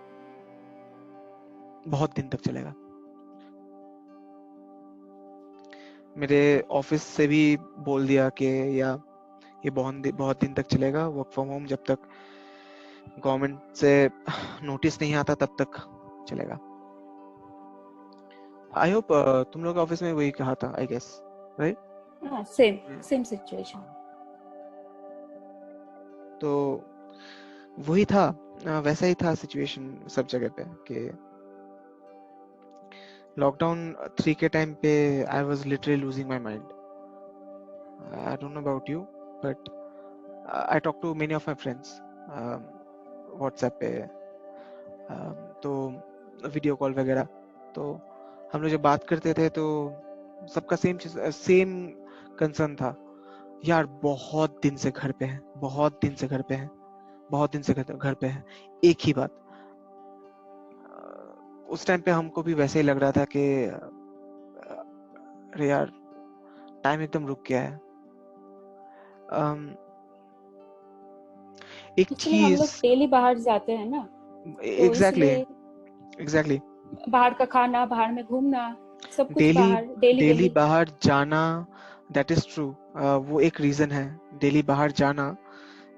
बहुत दिन तक चलेगा। मेरे ऑफिस से भी बोल दिया कि या ये बहुत दिन तक चलेगा वर्क फ्रॉम होम, जब तक गवर्नमेंट से नोटिस नहीं आता तब तक चलेगा। आई होप तुम लोग ऑफिस में वही कहा था, आई गेस, राइट? हाँ, सेम सिचुएशन। तो वही था, वैसा ही था सिचुएशन सब जगह पे कि लॉकडाउन 3 के टाइम पे I was literally losing my mind. I don't know about you, but I talk to many of my friends WhatsApp पे, तो वीडियो कॉल वगैरह। तो हम लोग जब बात करते थे तो सबका सेम कंसर्न था, यार बहुत दिन से घर पे हैं, बहुत दिन से घर पे हैं, बहुत दिन से घर पे हैं, एक ही बात। उस टाइम पे हमको भी वैसे ही लग रहा था कि अरे यार टाइम एकदम रुक गया है। एक एक्चुअली हम लोग चीज, डेली बाहर जाते हैं ना, तो एग्जैक्टली इसलिए एग्जैक्टली बाहर का खाना, बाहर में घूमना, सब कुछ डेली बाहर, डेली डेली डेली। बाहर जाना, दैट इज ट्रू, वो एक रीजन है। डेली बाहर जाना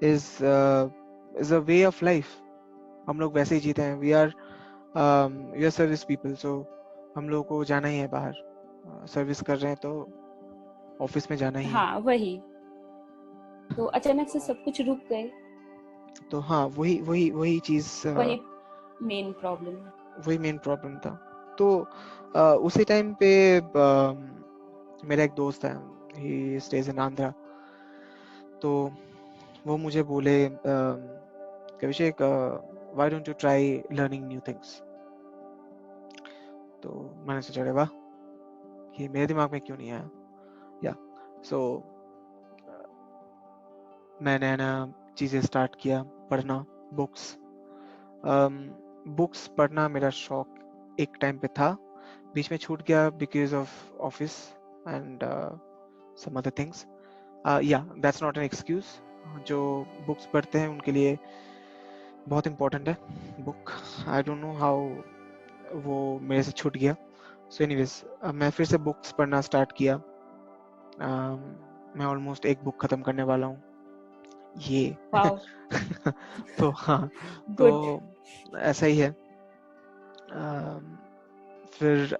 is is a way of life. हम लोग वैसे ही जीते हैं, वी आर सर्विस पीपल, सो हम लोग को जाना ही है बाहर। सर्विस कर रहे हैं तो ऑफिस में जाना ही है। हाँ वही, तो अचानक से सब कुछ रुक गए, तो हाँ, वही वही वही चीज, वही मेन प्रॉब्लम है। वही मेन प्रॉब्लम था। तो उसी टाइम पे मेरा एक दोस्त है, ही स्टेज इन आंध्रा। तो वो मुझे बोले कि Abhishek, why don't you try learning new things. तो मैंने सोचा अरे वाह, ये मेरे दिमाग में क्यों नहीं आया। या सो मैंने ना चीज़ें स्टार्ट किया पढ़ना, बुक्स। बुक्स पढ़ना मेरा शौक एक टाइम पे था, बीच में छूट गया because of office and some other things. Yeah that's not an excuse. जो बुक्स पढ़ते हैं उनके लिए बहुत इम्पोर्टेंट है book. I don't know how वो मेरे से छूट गया। सो एनीवेज, मैं फिर से बुक्स पढ़ना स्टार्ट किया। मैं ऑलमोस्ट एक बुक खत्म करने वाला हूँ ये। वाओ, तो हाँ, तो गुड। ऐसा ही है। फिर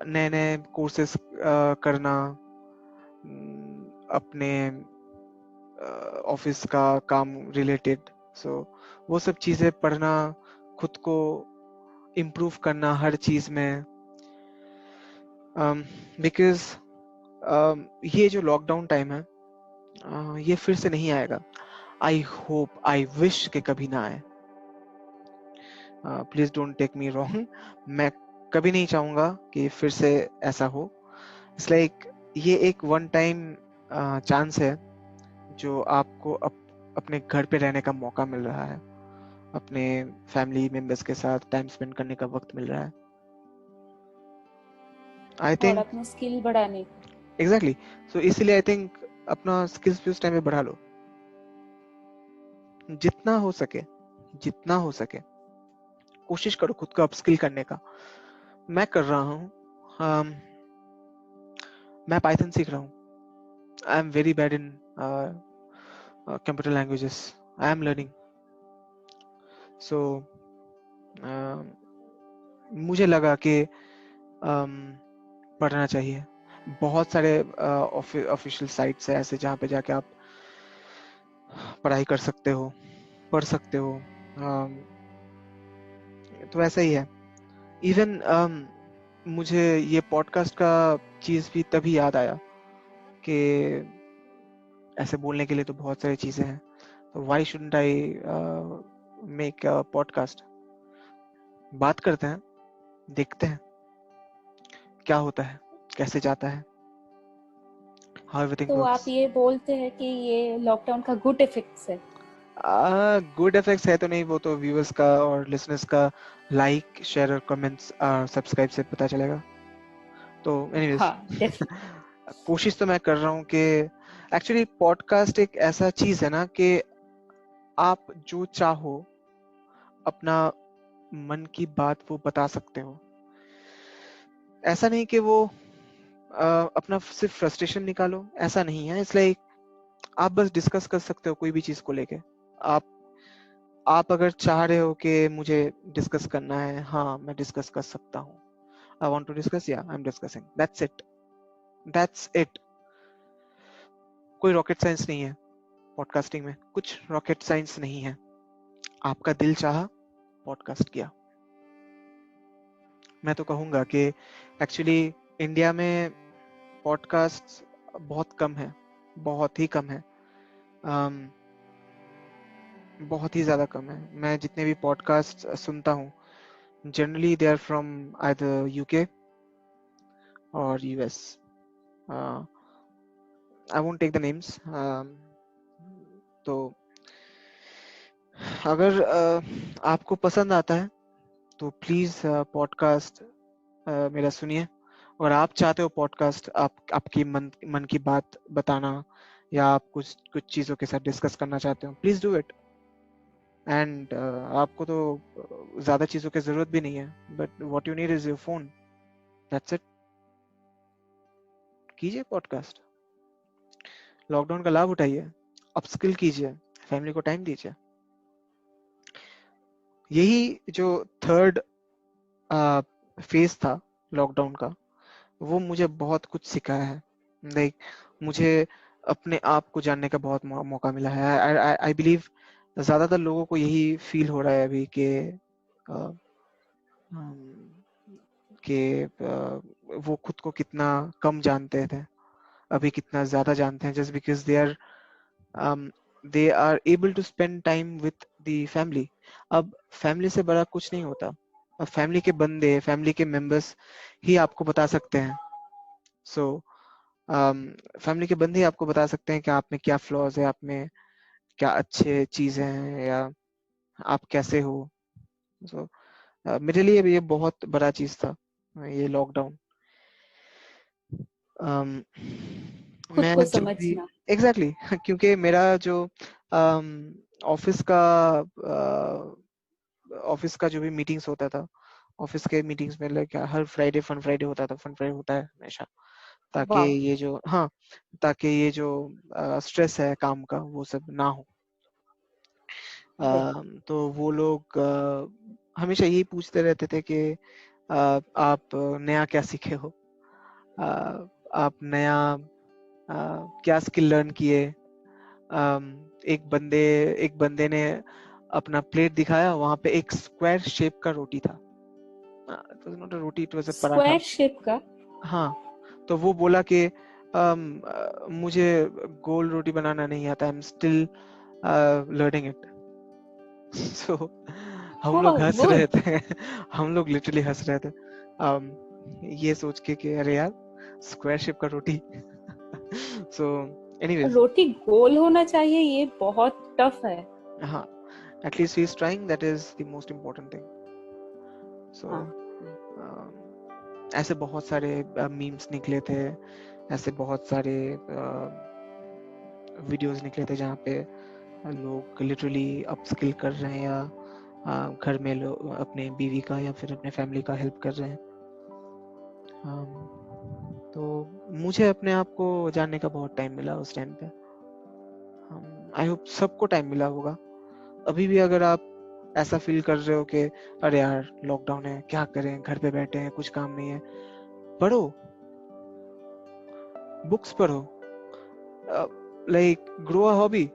नए नए कोर्सेस करना, अपने ऑफिस का काम रिलेटेड। सो वो सब चीज़ें पढ़ना, खुद को इम्प्रूव करना हर चीज़ में। बिकॉज ये जो लॉकडाउन टाइम है, ये फिर से नहीं आएगा। आई होप, आई विश कि कभी ना आए। Please don't take me wrong, मैं कभी नहीं चाहूंगा कि फिर से ऐसा हो। इट्स लाइक ये एक वन टाइम चांस है जो आपको अपने घर पे रहने का मौका मिल रहा है, अपने फैमिली मेंबर्स के साथ टाइम स्पेंड करने का वक्त मिल रहा है। आई और थिंक अपने स्किल बढ़ाने को। एग्जैक्टली। सो इसीलिए आई थिंक अपना स्किल्स भी उस टाइम पे बढ़ा लो, जितना हो सके, जितना हो सके कोशिश करो खुद को अपस्किल करने का। मैं कर रहा हूँ। मैं पाइथन सीख रहा हूँ। I am very bad in computer languages. I am learning. So मुझे लगा कि पढ़ना चाहिए। बहुत सारे ऑफिशियल साइट्स है ऐसे जहाँ पे जाके आप पढ़ाई कर सकते हो, पढ़ सकते हो। तो ऐसा ही है। इवन मुझे ये पॉडकास्ट का चीज़ भी तभी याद आया कि ऐसे बोलने के लिए तो बहुत सारी चीज़ें हैं, तो why shouldn't I make a podcast. बात करते हैं, देखते हैं क्या होता है, कैसे जाता है, हाउ एवरीथिंग तो आप वर्क्स। ये बोलते हैं कि ये लॉकडाउन का गुड इफेक्ट्स है? गुड इफेक्ट्स है तो नहीं, वो तो व्यूअर्स का और लिसनर्स का लाइक, शेयर और कमेंट्स, सब्सक्राइब से पता चलेगा। तो एनीवेज, हाँ, डेफिनेटली। कोशिश तो मैं कर रहा हूँ कि एक्चुअली पॉडकास्ट एक ऐसा चीज है ना कि आप जो चाहो अपना मन की बात वो बता सकते हो। ऐसा नहीं कि वो अपना सिर्फ फ्रस्ट्रेशन निकालो, ऐसा नहीं है। इसलिए आप बस डिस्कस कर सकते हो कोई भी चीज को लेके। आप आप अगर चाह रहे हो कि मुझे डिस्कस करना है, हाँ मैं डिस्कस कर सकता हूँ। आई वांट टू डिस्कस, या I am discussing, that's it, that's it. कोई रॉकेट साइंस नहीं है पॉडकास्टिंग में, कुछ रॉकेट साइंस नहीं है। आपका दिल चाहा, पॉडकास्ट किया। मैं तो कहूंगा कि एक्चुअली इंडिया में पॉडकास्ट बहुत कम है, बहुत ही कम है। um, बहुत ही ज्यादा कम है। मैं जितने भी पॉडकास्ट सुनता हूँ, generally they are from either UK और US. I won't take the names. तो अगर आपको पसंद आता है तो प्लीज पॉडकास्ट मेरा सुनिए। और आप चाहते हो पॉडकास्ट, आपकी मन की बात बताना, या आप कुछ कुछ चीज़ों के साथ डिस्कस करना चाहते हो, प्लीज डू इट। एंड आपको तो ज़्यादा चीज़ों की ज़रूरत भी नहीं है, but what you need is your phone, that's it. कीजिए पॉडकास्ट, लॉकडाउन का लाभ उठाइए, अपस्किल कीजिए, फैमिली को टाइम दीजिए। यही जो थर्ड फेज था लॉकडाउन का, वो मुझे बहुत कुछ सिखाया है। लाइक मुझे अपने आप को जानने का बहुत मौका मिला है। आई बिलीव ज्यादातर लोगों को यही फील हो रहा है अभी अ, कि वो खुद को कितना कम जानते थे। अभी कितना ज्यादा जानते हैं, just because they are able to spend time with the family. अब फैमिली से बड़ा कुछ नहीं होता। अब फैमिली के बंदे, फैमिली के मेंबर्स ही आपको बता सकते हैं। सो फैमिली के बंदे ही आपको बता सकते हैं कि आप में क्या फ्लॉज है, आप में क्या अच्छे चीजें हैं, या आप कैसे हो। सो मेरे लिए भी ये बहुत बड़ा चीज था, ये लॉकडाउन। खुद मैं को जब भी समझना। एग्जैक्टली क्योंकि मेरा जो ऑफिस का ऑफिस का जो भी मीटिंग्स होता था, ऑफिस के मीटिंग्स में लाइक हर फ्राइडे फन फ्राइडे होता था, फन फ्राइडे होता है हमेशा, ताकि वाह। ये जो हाँ ताकि ये जो स्ट्रेस है काम का वो सब ना हो। तो वो लोग हमेशा यही पूछते रहते थे कि आप नया क्या सीखे हो, आप नया क्या स्किल लर्न किए। एक बंदे ने अपना प्लेट दिखाया, वहां पे एक स्क्वायर शेप का रोटी था। It was not a roti, it was a paratha. Square shape का? हाँ, तो वो बोला कि मुझे गोल रोटी बनाना नहीं आता, I am still learning it. So हम लोग हंस गुड। रहे थे हम लोग लिटरली हंस रहे थे, ये सोच के कि अरे यार स्क्वायर शेप का रोटी। सो एनीवेज, रोटी गोल होना चाहिए, ये बहुत टफ है। हाँ, at least he is trying, that is the most important thing. So हाँ। ऐसे बहुत सारे मीम्स निकले थे, ऐसे बहुत सारे वीडियोस निकले थे जहाँ पे लोग लिटरली अपस्किल कर रहे हैं, या घर में लोग अपने बीवी का या फिर अपने फैमिली का हेल्प कर रहे हैं। तो मुझे अपने आप को जानने का बहुत टाइम मिला उस टाइम पे। आई होप सबको टाइम मिला होगा। अभी भी अगर आप ऐसा फील कर रहे हो कि अरे यार लॉकडाउन है, क्या करें, घर पे बैठे हैं, कुछ काम नहीं है, पढ़ो, बुक्स पढ़ो, लाइक ग्रो अ हॉबी,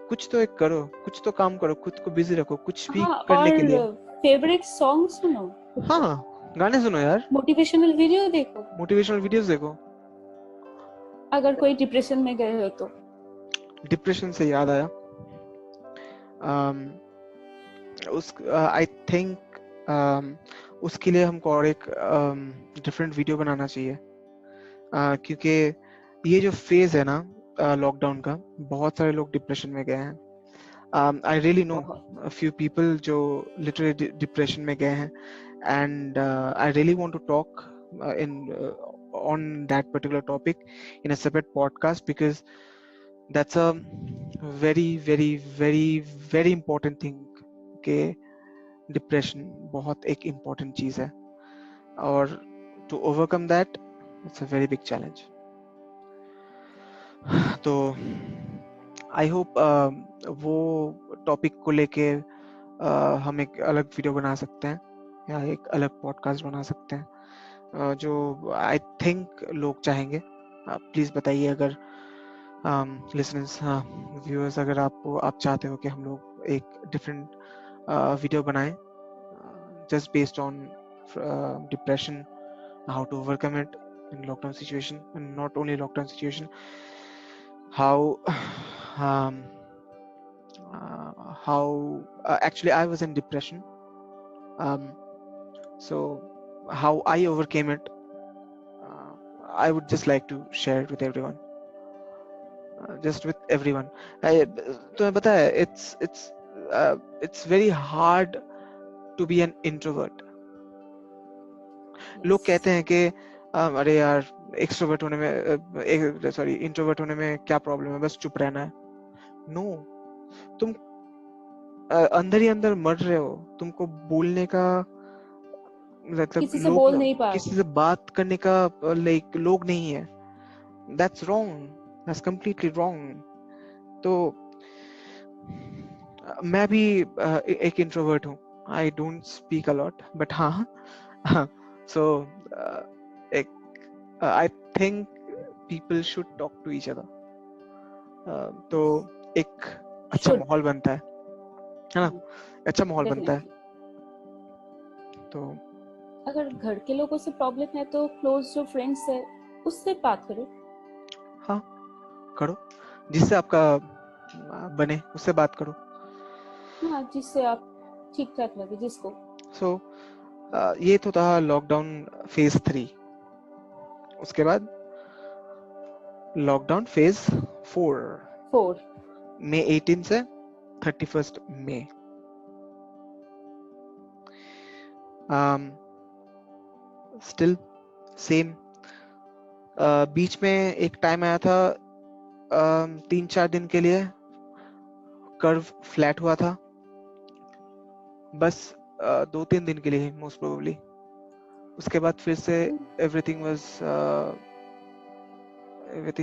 कुछ तो एक करो, कुछ तो काम करो, खुद को बिजी रखो कुछ भी हाँ, करने के लिए। और फेवरेट सॉन्ग सुनो खुद को। हाँ, गाने सुनो यार, मोटिवेशनल वीडियो देखो, मोटिवेशनल वीडियोस देखो। अगर कोई डिप्रेशन में गए हो तो। डिप्रेशन से याद आया, उस आई थिंक उसके लिए हमको और एक डिफरेंट वीडियो बनाना चाहिए, क्योंकि ये जो फेज है ना लॉकडाउन का, बहुत सारे लोग डिप्रेशन में गए हैं। आई रियली नो बहुत। a few people जो literally डिप्रेशन में गए हैं, and I really want to talk in on that particular topic in a separate podcast, because that's a very very very very important thing कि depression बहुत एक important चीज है, और to overcome that it's a very big challenge. तो I hope वो topic को लेके हम एक अलग वीडियो बना सकते हैं, या एक अलग पॉडकास्ट बना सकते हैं, जो आई थिंक लोग चाहेंगे। प्लीज बताइए अगर लिसनर्स, हाँ व्यूअर्स, अगर आप चाहते हो कि हम लोग एक डिफरेंट वीडियो बनाएं just based on depression, how to overcome it in lockdown situation, and not only lockdown situation, how um, how actually I was in depression, um, so how I overcame it, uh, I would just like to share it with everyone, just with everyone. तुम्हें पता है, it's very hard to be an introvert. लोग कहते हैं कि अरे यार extrovert होने में सॉरी इंट्रोवर्ट होने में क्या प्रॉब्लम है, बस चुप रहना है। नो, तुम अंदर ही अंदर मर रहे हो, तुमको बोलने का मतलब किसी से लोग बोल नहीं पा किसी रहे। से बात करने का लाइक लोग नहीं है। That's wrong, that's completely wrong. तो मैं भी एक इंट्रोवर्ट हूँ, I don't speak a lot, but हाँ सो एक I think people should talk to each other, तो एक अच्छा शुड। माहौल बनता है ना, अच्छा माहौल बनता है। डेफिनेटली। तो अगर घर के लोगों से प्रॉब्लम है तो क्लोज जो फ्रेंड्स है उससे बात करो। हाँ, करो, जिससे आपका बने उससे बात करो। हाँ, जिससे आप ठीक ठाक लगे जिसको। सो ये तो था लॉकडाउन फेज 3। उसके बाद लॉकडाउन फेज 4, 4। मई 18 से 31 मई। Still same. बीच में एक टाइम आया था 3-4 दिन के लिए कर्व फ्लैट हुआ था, बस 2-3 दिन के लिए मोस्ट प्रोबेबली। उसके बाद फिर से everything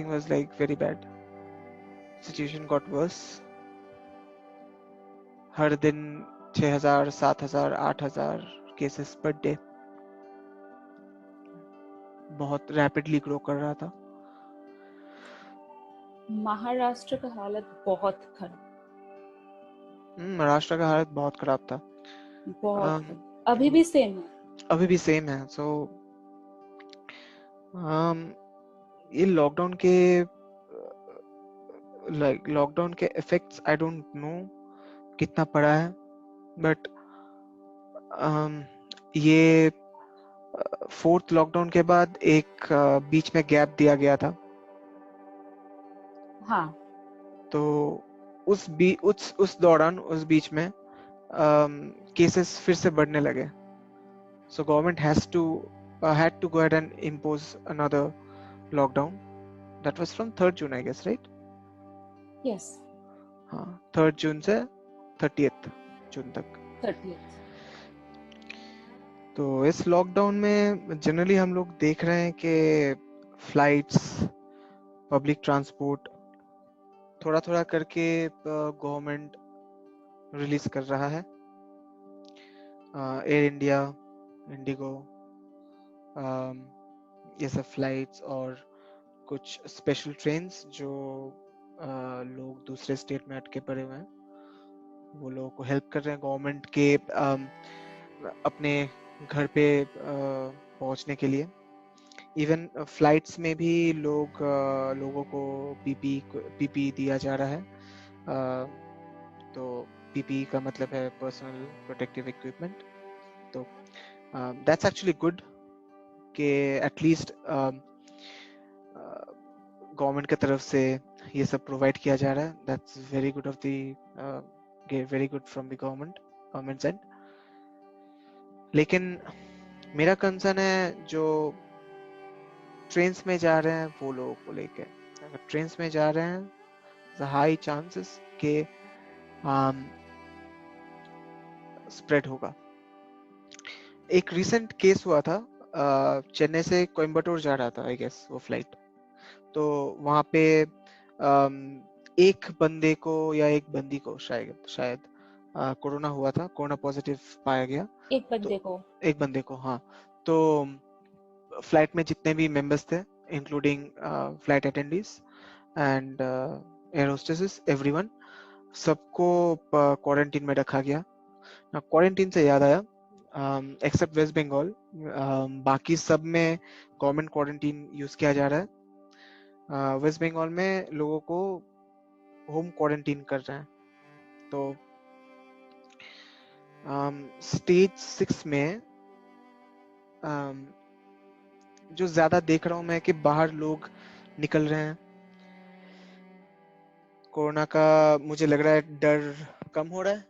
was like very bad. Situation got worse. हर दिन 6,000, 7,000, 8,000 केसेस पर डे, बहुत रैपिडली ग्रो कर रहा था। महाराष्ट्र का हालत बहुत खराब, महाराष्ट्र का हालत बहुत खराब था। बहुत खराब। अभी भी सेम है। अभी भी सेम है। सो ये लॉकडाउन के इफेक्ट्स आई डोंट नो कितना पड़ा है, बट ये 4th लॉकडाउन के बाद एक बीच में गैप दिया गया था। हाँ, तो उस दौरान उस बीच में केसेस फिर से बढ़ने लगे। So government had to go ahead and impose another lockdown. That was from 3rd June, I guess, right? Yes, हाँ, 3rd जून से 30th जून तक। 30th। तो इस लॉकडाउन में जनरली हम लोग देख रहे हैं कि फ्लाइट्स, पब्लिक ट्रांसपोर्ट थोड़ा थोड़ा करके गवर्नमेंट रिलीज कर रहा है। एयर इंडिया, इंडिगो, ये सब फ्लाइट्स और कुछ स्पेशल ट्रेन्स जो लोग दूसरे स्टेट में अटके पड़े हुए हैं, वो लोगों को हेल्प कर रहे हैं गवर्नमेंट के अपने घर पे पहुंचने के लिए। इवन फ्लाइट्स में भी लोगों को पीपी दिया जा रहा है। तो पीपी का मतलब है पर्सनल प्रोटेक्टिव इक्विपमेंट। तो दैट्स एक्चुअली गुड कि एटलीस्ट गवर्नमेंट की तरफ से ये सब प्रोवाइड किया जा रहा है। That's very good of the very good from the government and. लेकिन मेरा कंसर्न है जो ट्रेन्स में जा रहे हैं वो लोगों को लेके। अगर ट्रेन्स में जा रहे हैं हाई चांसेस के स्प्रेड होगा। एक रिसेंट केस हुआ था, चेन्नई से कोयम्बटूर जा रहा था आई गेस वो फ्लाइट। तो वहां पे एक बंदे को या एक बंदी को शायद कोरोना हुआ था, कोरोना पॉजिटिव पाया गया। एक बंदे को। एक बंदे को, हाँ। तो फ्लाइट में जितने भी मेंबर्स थे including flight attendees and air hostesses, everyone, सबको क्वारंटीन में रखा गया। क्वारंटीन से याद आया, एक्सेप्ट वेस्ट बंगाल, बाकी सब में गवर्नमेंट क्वारंटीन यूज किया जा रहा है। वेस्ट बंगाल में लोगों को होम क्वारंटीन कर रहे हैं। तो स्टेज 6 में जो ज्यादा देख रहा हूं मैं कि बाहर लोग निकल रहे हैं। कोरोना का मुझे लग रहा है डर कम हो रहा है।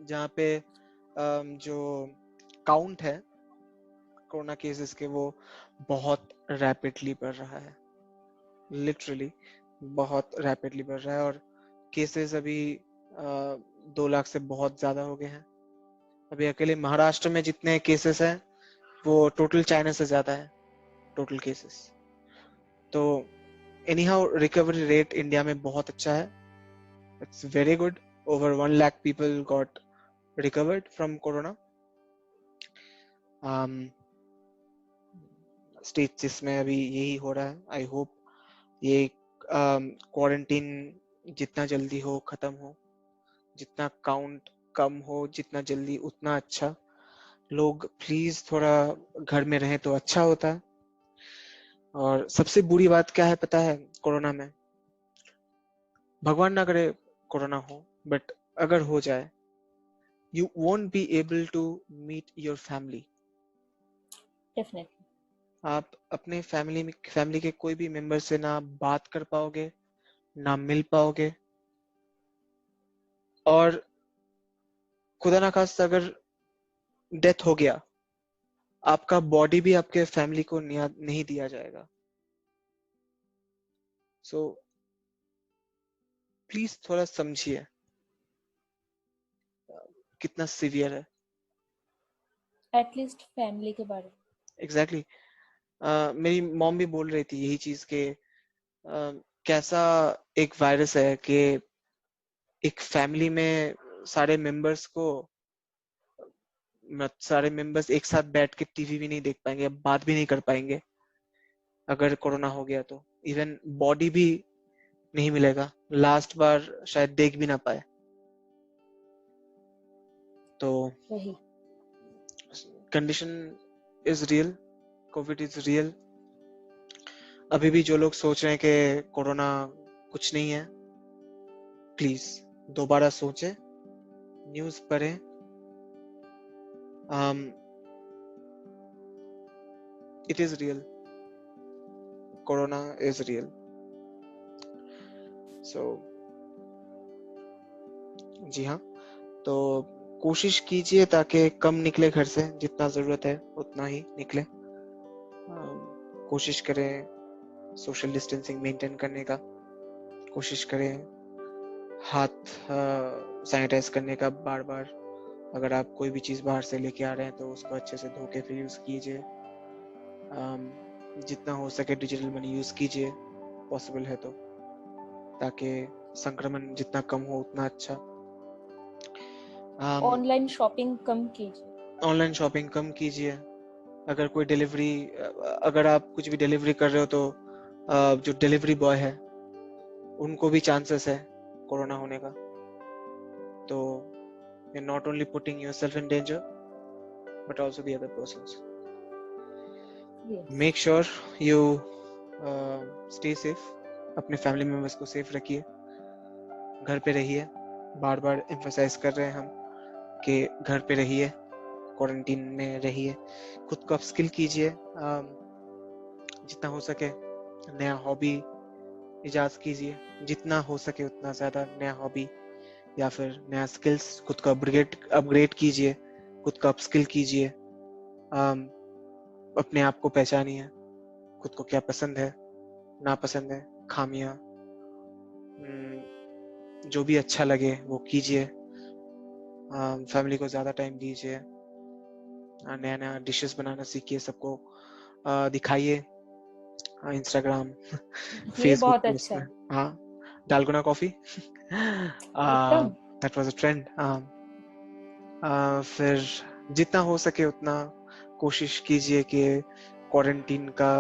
जहाँ पे जो काउंट है कोरोना केसेस के वो बहुत रैपिडली बढ़ रहा है, लिटरली बहुत रैपिडली बढ़ रहा है। और केसेस अभी 2 लाख से बहुत ज्यादा हो गए हैं। अभी अकेले महाराष्ट्र में जितने केसेस हैं वो टोटल चाइना से ज्यादा है, टोटल केसेस। तो any how recovery rate India में बहुत अच्छा है। It's very good. Over 1 lakh people got recovered from corona. Stage 6 में अभी यही हो रहा है। आई होप ये क्वारंटीन जितना जल्दी हो खत्म हो, जितना काउंट कम हो जितना जल्दी उतना अच्छा। लोग प्लीज थोड़ा घर में रहें तो अच्छा होता है। और सबसे बुरी बात क्या है पता है कोरोना में? भगवान ना करे कोरोना हो, बट अगर हो जाए, you won't be able to meet your family. Definitely. आप अपने फैमिली के कोई भी मेंबर से ना बात कर पाओगे, ना मिल पाओगे, और खुदा ना खास्ता अगर डेथ हो गया, आपका बॉडी भी आपके फैमिली को नहीं दिया जाएगा। सो प्लीज थोड़ा समझिए कितना सीवियर है। एटलीस्ट फैमिली के बारे में। एग्जैक्टली मेरी मॉम भी बोल रही थी यही चीज के कैसा एक वायरस है कि एक फैमिली में सारे मेंबर्स को सारे मेंबर्स एक साथ बैठ के टीवी भी नहीं देख पाएंगे, बात भी नहीं कर पाएंगे। अगर कोरोना हो गया तो इवन बॉडी भी नहीं मिलेगा, लास्ट बार शायद देख भी ना पाए। तो वही। Condition is real, Covid is real. अभी भी जो लोग सोच रहे हैं कि कोरोना कुछ नहीं है, प्लीज दोबारा सोचें, न्यूज पढ़ें। It is real, corona is real. So जी हाँ, तो कोशिश कीजिए ताकि कम निकले घर से, जितना जरूरत है उतना ही निकले। कोशिश करें सोशल डिस्टेंसिंग मेंटेन करने का, कोशिश करें हाथ सैनिटाइज करने का बार बार। अगर आप कोई भी चीज़ बाहर से लेके आ रहे हैं तो उसको अच्छे से धो के फिर यूज़ कीजिए। जितना हो सके डिजिटल मनी यूज़ कीजिए, पॉसिबल है तो, ताकि संक्रमण जितना कम हो उतना अच्छा। ऑनलाइन शॉपिंग कम कीजिए। ऑनलाइन शॉपिंग कम कीजिए। अगर कोई डिलीवरी, अगर आप कुछ भी डिलीवरी कर रहे हो तो जो डिलीवरी बॉय है उनको भी चांसेस है कोरोना होने का। तो you're not only putting yourself in danger but also the other persons. Yes. Make sure you stay safe, अपने फैमिली मेंबर्स को सेफ रखिए, घर पे रहिए। बार बार एम्फसाइज कर रहे हैं हम कि घर पे रहिए, क्वारंटीन में रहिए, खुद को अपस्किल कीजिए, जितना हो सके नया हॉबी इजाद कीजिए, जितना हो सके उतना ज्यादा नया हॉबी या फिर नया स्किल्स खुद को अपग्रेड कीजिए, खुद को अपस्किल कीजिए। अपने आप को पहचानिए, खुद को क्या पसंद है, नापसंद है, खामियां, जो भी अच्छा लगे वो कीजिए। फैमिली को ज्यादा टाइम दीजिए, नया नया डिशेस बनाना सीखिए, सबको दिखाइए, इंस्टाग्राम ये फेसबुक बहुत पे अच्छा उसमें। है। हाँ, डालगोना कॉफी एकदम। That was a trend. फिर जितना हो सके उतना कोशिश कीजिए कि क्वारंटीन का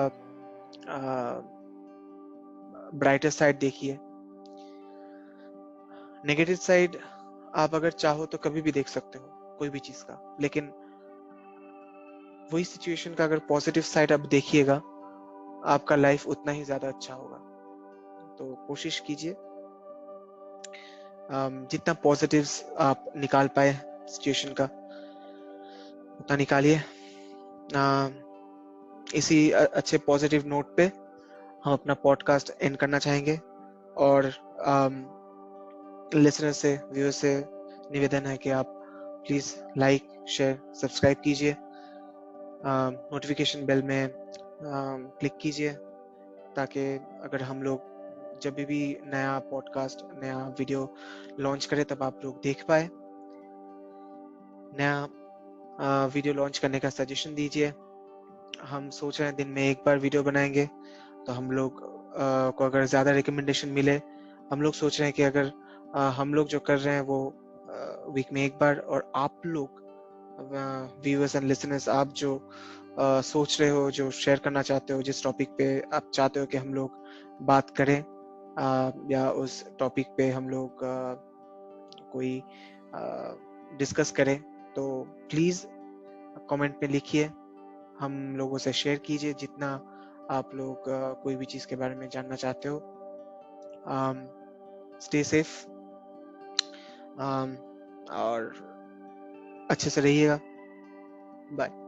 ब्राइटर साइड देखिए। नेगेटिव साइड आप अगर चाहो तो कभी भी देख सकते हो कोई भी चीज का, लेकिन वही सिचुएशन का अगर पॉजिटिव साइड आप देखिएगा, आपका लाइफ उतना ही ज्यादा अच्छा होगा। तो कोशिश कीजिए जितना पॉजिटिव्स आप निकाल पाए सिचुएशन का उतना निकालिए। इसी अच्छे पॉजिटिव नोट पे हम अपना पॉडकास्ट एंड करना चाहेंगे, और लिसनर से, व्यूअर से निवेदन है कि आप प्लीज लाइक, शेयर, सब्सक्राइब कीजिए, नोटिफिकेशन बेल में क्लिक कीजिए, ताकि अगर हम लोग जब भी नया पॉडकास्ट, नया वीडियो लॉन्च करें तब आप लोग देख पाए। नया वीडियो लॉन्च करने का सजेशन दीजिए। हम सोच रहे हैं दिन में एक बार वीडियो बनाएंगे, तो हम लोग को अगर ज़्यादा रिकमेंडेशन मिले, हम लोग सोच रहे हैं कि अगर हम लोग जो कर रहे हैं वो वीक में एक बार, और आप लोग व्यूअर्स एंड लिसनर्स, आप जो सोच रहे हो, जो शेयर करना चाहते हो, जिस टॉपिक पे आप चाहते हो कि हम लोग बात करें, या उस टॉपिक पे हम लोग कोई डिस्कस करें, तो प्लीज़ कमेंट में लिखिए, हम लोगों से शेयर कीजिए जितना आप लोग कोई भी चीज़ के बारे में जानना चाहते हो, स्टे सेफ और अच्छे से रहिएगा। बाय।